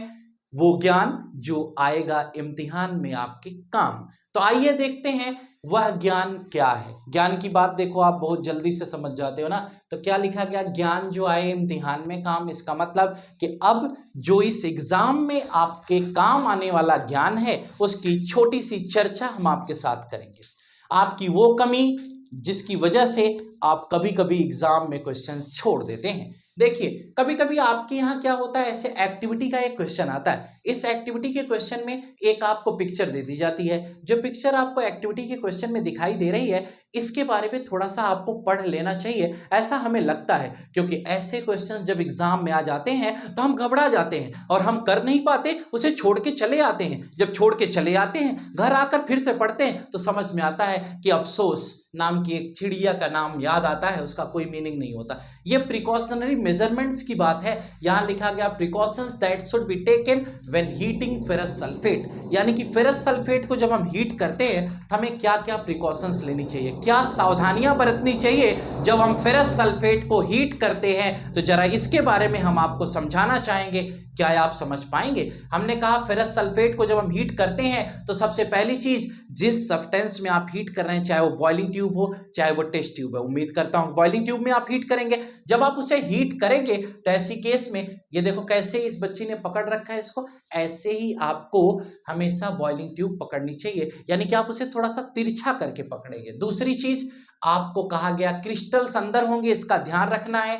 वो ज्ञान जो आएगा इम्तिहान में आपके काम। तो आइए देखते हैं वह ज्ञान क्या है। ज्ञान की बात देखो आप बहुत जल्दी से समझ जाते हो ना। तो क्या लिखा गया, ज्ञान जो आए इम्तिहान में काम। इसका मतलब कि अब जो इस एग्जाम में आपके काम आने वाला ज्ञान है उसकी छोटी सी चर्चा हम आपके साथ करेंगे। आपकी वो कमी जिसकी वजह से आप कभी कभी एग्जाम में क्वेश्चंस छोड़ देते हैं। देखिए कभी कभी आपके यहाँ क्या होता है, ऐसे एक्टिविटी का एक क्वेश्चन आता है। इस एक्टिविटी के क्वेश्चन में एक आपको पिक्चर दे दी जाती है। जो पिक्चर आपको एक्टिविटी के क्वेश्चन में दिखाई दे रही है इसके बारे में थोड़ा सा आपको पढ़ लेना चाहिए, ऐसा हमें लगता है। क्योंकि ऐसे क्वेश्चंस जब एग्जाम में आ जाते हैं तो हम घबरा जाते हैं और हम कर नहीं पाते, उसे छोड़ के चले आते हैं। जब छोड़ के चले आते हैं घर आकर फिर से पढ़ते हैं तो समझ में आता है कि अफसोस नाम की एक चिड़िया का नाम याद आता है, उसका कोई मीनिंग नहीं होता। ये प्रिकॉशनरी मेजरमेंट्स की बात है। यहां लिखा गया precautions that should be taken when heating ferrous sulphate, यानी कि फेरस सल्फेट को जब हम हीट करते हैं तो हमें क्या क्या प्रिकॉशंस लेनी चाहिए, क्या सावधानियां बरतनी चाहिए जब हम फेरस सल्फेट को हीट करते हैं, तो जरा इसके बारे में हम आपको समझाना चाहेंगे। क्या आप समझ पाएंगे? हमने कहा फेरस सल्फेट को जब हम हीट करते हैं तो सबसे पहली चीज, जिस सब्सटेंस में आप हीट कर रहे हैं, चाहे वो बॉइलिंग ट्यूब हो चाहे वो टेस्ट ट्यूब है, उम्मीद करता हूं बॉइलिंग ट्यूब में आप हीट करेंगे। जब आप उसे हीट करेंगे तो ऐसी केस में ये देखो कैसे इस बच्ची ने पकड़ रखा है इसको, ऐसे ही आपको हमेशा बॉइलिंग ट्यूब पकड़नी चाहिए, यानी कि आप उसे थोड़ा सा तिरछा करके पकड़ेंगे। दूसरी चीज आपको कहा गया क्रिस्टल्स अंदर होंगे, इसका ध्यान रखना है।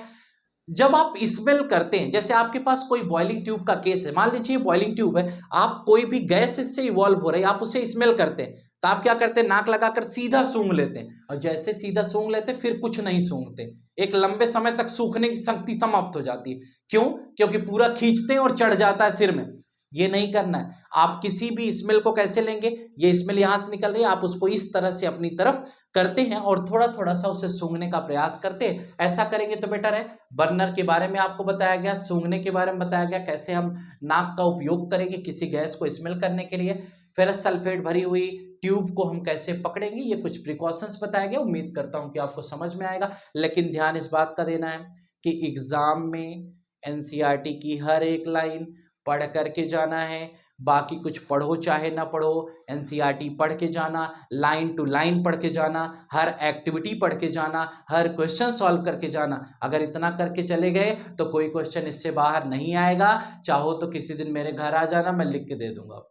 जब आप स्मेल करते हैं, जैसे आपके पास कोई बॉइलिंग ट्यूब का केस है, मान लीजिए बॉइलिंग ट्यूब है, आप कोई भी गैस इससे इवॉल्व हो रही है, आप उसे स्मेल करते हैं, तो आप क्या करते हैं, नाक लगाकर सीधा सूंघ लेते हैं, और जैसे सीधा सूंघ लेते हैं फिर कुछ नहीं सूंघते, एक लंबे समय तक सूखने की शक्ति समाप्त हो जाती है। क्यों? क्योंकि पूरा खींचते हैं और चढ़ जाता है सिर में। ये नहीं करना है। आप किसी भी स्मेल को कैसे लेंगे, ये स्मेल यहां से निकल रही है, आप उसको इस तरह से अपनी तरफ करते हैं और थोड़ा थोड़ा सा उसे सूंघने का प्रयास करते हैं। ऐसा करेंगे तो बेटर है। बर्नर के बारे में आपको बताया गया, सूंघने के बारे में बताया गया, कैसे हम नाक का उपयोग करेंगे किसी गैस को स्मेल करने के लिए। फेरस सल्फेट भरी हुई ट्यूब को हम कैसे पकड़ेंगे, ये कुछ प्रिकॉशंस बताया गया। उम्मीद करता हूं कि आपको समझ में आएगा, लेकिन ध्यान इस बात का देना है कि एग्जाम में एनसीईआरटी की हर एक लाइन पढ़ करके जाना है। बाकी कुछ पढ़ो चाहे ना पढ़ो, एनसीईआरटी पढ़ के जाना, लाइन टू लाइन पढ़ के जाना, हर एक्टिविटी पढ़ के जाना, हर क्वेश्चन सॉल्व करके जाना। अगर इतना करके चले गए तो कोई क्वेश्चन इससे बाहर नहीं आएगा। चाहो तो किसी दिन मेरे घर आ जाना, मैं लिख के दे दूंगा,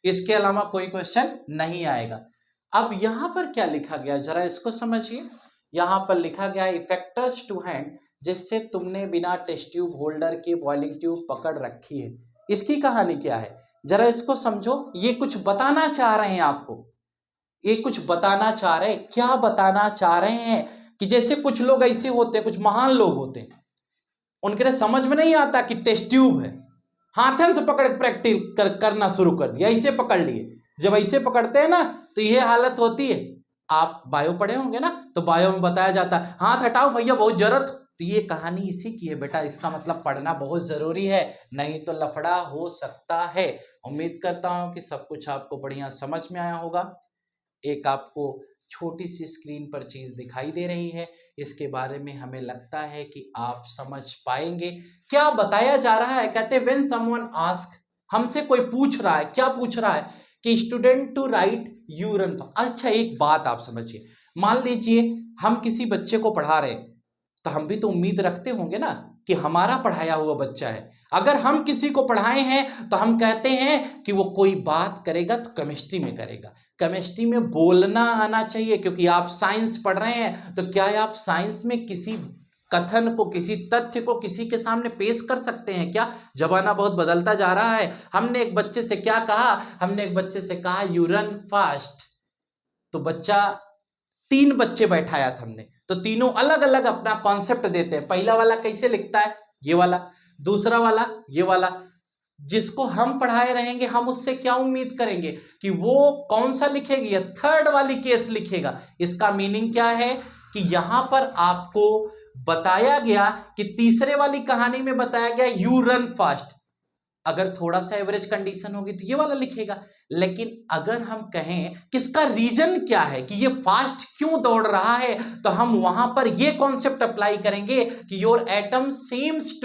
इसके अलावा कोई क्वेश्चन नहीं आएगा। अब यहां पर क्या लिखा गया, जरा इसको समझिए। यहां पर लिखा गया इफेक्टर्स टू हैंड, जिससे तुमने बिना टेस्ट ट्यूब होल्डर के बॉइलिंग ट्यूब पकड़ रखी है। इसकी कहानी क्या है, जरा इसको समझो। ये कुछ बताना चाह रहे हैं आपको, ये कुछ बताना चाह रहे हैं। क्या बताना चाह रहे हैं कि जैसे कुछ लोग ऐसे होते हैं, कुछ महान लोग होते हैं, उनके लिए समझ में नहीं आता कि टेस्ट ट्यूब है, हाथन से पकड़ प्रैक्टिस करना शुरू कर दिया, ऐसे पकड़ लिए। जब ऐसे पकड़ते हैं ना तो ये हालत होती है। आप बायो पढ़े होंगे ना, तो बायो में बताया जाता है हाथ हटाओ भैया बहुत जरूरत। तो ये कहानी इसी की है बेटा, इसका मतलब पढ़ना बहुत जरूरी है, नहीं तो लफड़ा हो सकता है। उम्मीद करता हूं कि सब कुछ आपको बढ़िया समझ में आया होगा। एक आपको छोटी सी स्क्रीन पर चीज दिखाई दे रही है, इसके बारे में हमें लगता है कि आप समझ पाएंगे। क्या बताया जा रहा है, कहते व्हेन समवन आस्क, हमसे कोई पूछ रहा है, क्या पूछ रहा है कि स्टूडेंट टू राइट यूरन। अच्छा एक बात आप समझिए, मान लीजिए हम किसी बच्चे को पढ़ा रहे, तो हम भी तो उम्मीद रखते होंगे ना कि हमारा पढ़ाया हुआ बच्चा है। अगर हम किसी को पढ़ाए हैं तो हम कहते हैं कि वो कोई बात करेगा तो केमिस्ट्री में करेगा, केमिस्ट्री में बोलना आना चाहिए, क्योंकि आप साइंस पढ़ रहे हैं। तो क्या आप साइंस में किसी कथन को, किसी तथ्य को किसी के सामने पेश कर सकते हैं क्या? जमाना बहुत बदलता जा रहा है। हमने एक बच्चे से क्या कहा, हमने एक बच्चे से कहा यू रन फास्ट, तो बच्चा, 3 बच्चे बैठाया था हमने, तो तीनों अलग अलग अपना कॉन्सेप्ट देते हैं। पहला वाला कैसे लिखता है, ये वाला, दूसरा वाला ये वाला। जिसको हम पढ़ाए रहेंगे हम उससे क्या उम्मीद करेंगे कि वो कौन सा लिखेगी, या थर्ड वाली केस लिखेगा। इसका मीनिंग क्या है कि यहां पर आपको बताया गया कि तीसरे वाली कहानी में बताया गया यू रन फास्ट, अगर थोड़ा सा एवरेज कंडीशन होगी तो ये वाला लिखेगा। लेकिन अगर हम कहें कि इसका रीजन क्या है कि ये फास्ट क्यों दौड़ रहा है, तो हम वहां पर ये कॉन्सेप्ट अप्लाई करेंगे कि your atom seems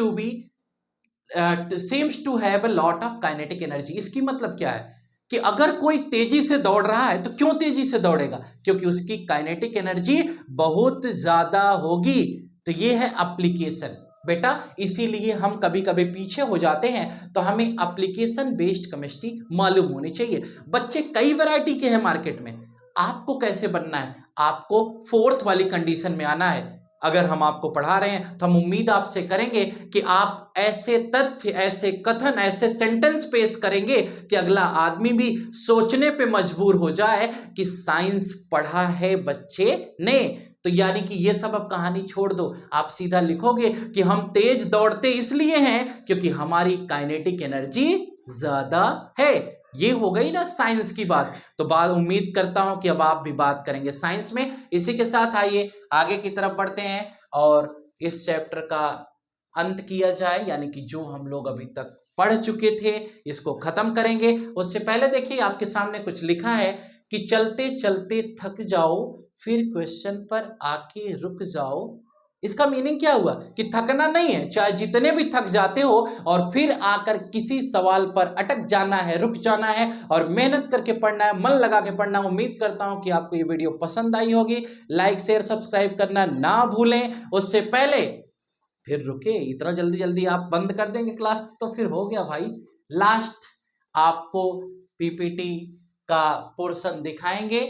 to have a lot of kinetic energy. इसकी मतलब क्या है कि अगर कोई तेजी से दौड़ रहा है तो क्यों तेजी से दौड़ेगा, क्योंकि उसकी काइनेटिक एनर्जी बहुत ज्यादा होगी। तो ये है एप्लीकेशन बेटा, इसीलिए हम कभी कभी पीछे हो जाते हैं। तो हमें एप्लीकेशन बेस्ड केमिस्ट्री मालूम होनी चाहिए। बच्चे कई वैरायटी के हैं मार्केट में, आपको कैसे बनना है, आपको 4th वाली कंडीशन में आना है। अगर हम आपको पढ़ा रहे हैं तो हम उम्मीद आपसे करेंगे कि आप ऐसे तथ्य, ऐसे कथन, ऐसे सेंटेंस पेश करेंगे कि अगला आदमी भी सोचने पे मजबूर हो जाए कि साइंस पढ़ा है बच्चे ने। तो यानी कि ये सब अब कहानी छोड़ दो, आप सीधा लिखोगे कि हम तेज दौड़ते इसलिए हैं क्योंकि हमारी काइनेटिक एनर्जी ज्यादा है। ये हो गई ना साइंस की बात। तो बात उम्मीद करता हूं कि अब आप भी बात करेंगे साइंस में। इसी के साथ आइए आगे की तरफ बढ़ते हैं और इस चैप्टर का अंत किया जाए, यानी कि जो हम लोग अभी तक पढ़ चुके थे इसको खत्म करेंगे। उससे पहले देखिए आपके सामने कुछ लिखा है कि चलते चलते थक जाओ फिर क्वेश्चन पर आके रुक जाओ। इसका मीनिंग क्या हुआ कि थकना नहीं है, चाहे जितने भी थक जाते हो और फिर आकर किसी सवाल पर अटक जाना है, रुक जाना है और मेहनत करके पढ़ना है, मन लगा के पढ़ना। उम्मीद करता हूं कि आपको ये वीडियो पसंद आई होगी। लाइक शेयर सब्सक्राइब करना ना भूलें। उससे पहले फिर रुके, इतना जल्दी जल्दी आप बंद कर देंगे क्लास तो फिर हो गया भाई। लास्ट आपको पीपीटी का पोर्शन दिखाएंगे।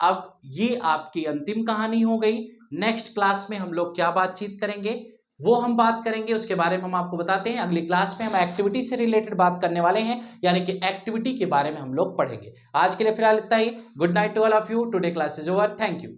अब ये आपकी अंतिम कहानी हो गई। नेक्स्ट क्लास में हम लोग क्या बातचीत करेंगे वो हम बात करेंगे, उसके बारे में हम आपको बताते हैं। अगली क्लास में हम एक्टिविटी से रिलेटेड बात करने वाले हैं, यानी कि एक्टिविटी के बारे में हम लोग पढ़ेंगे। आज के लिए फिलहाल इतना ही। Good night to all of you. Today class is over. Thank you.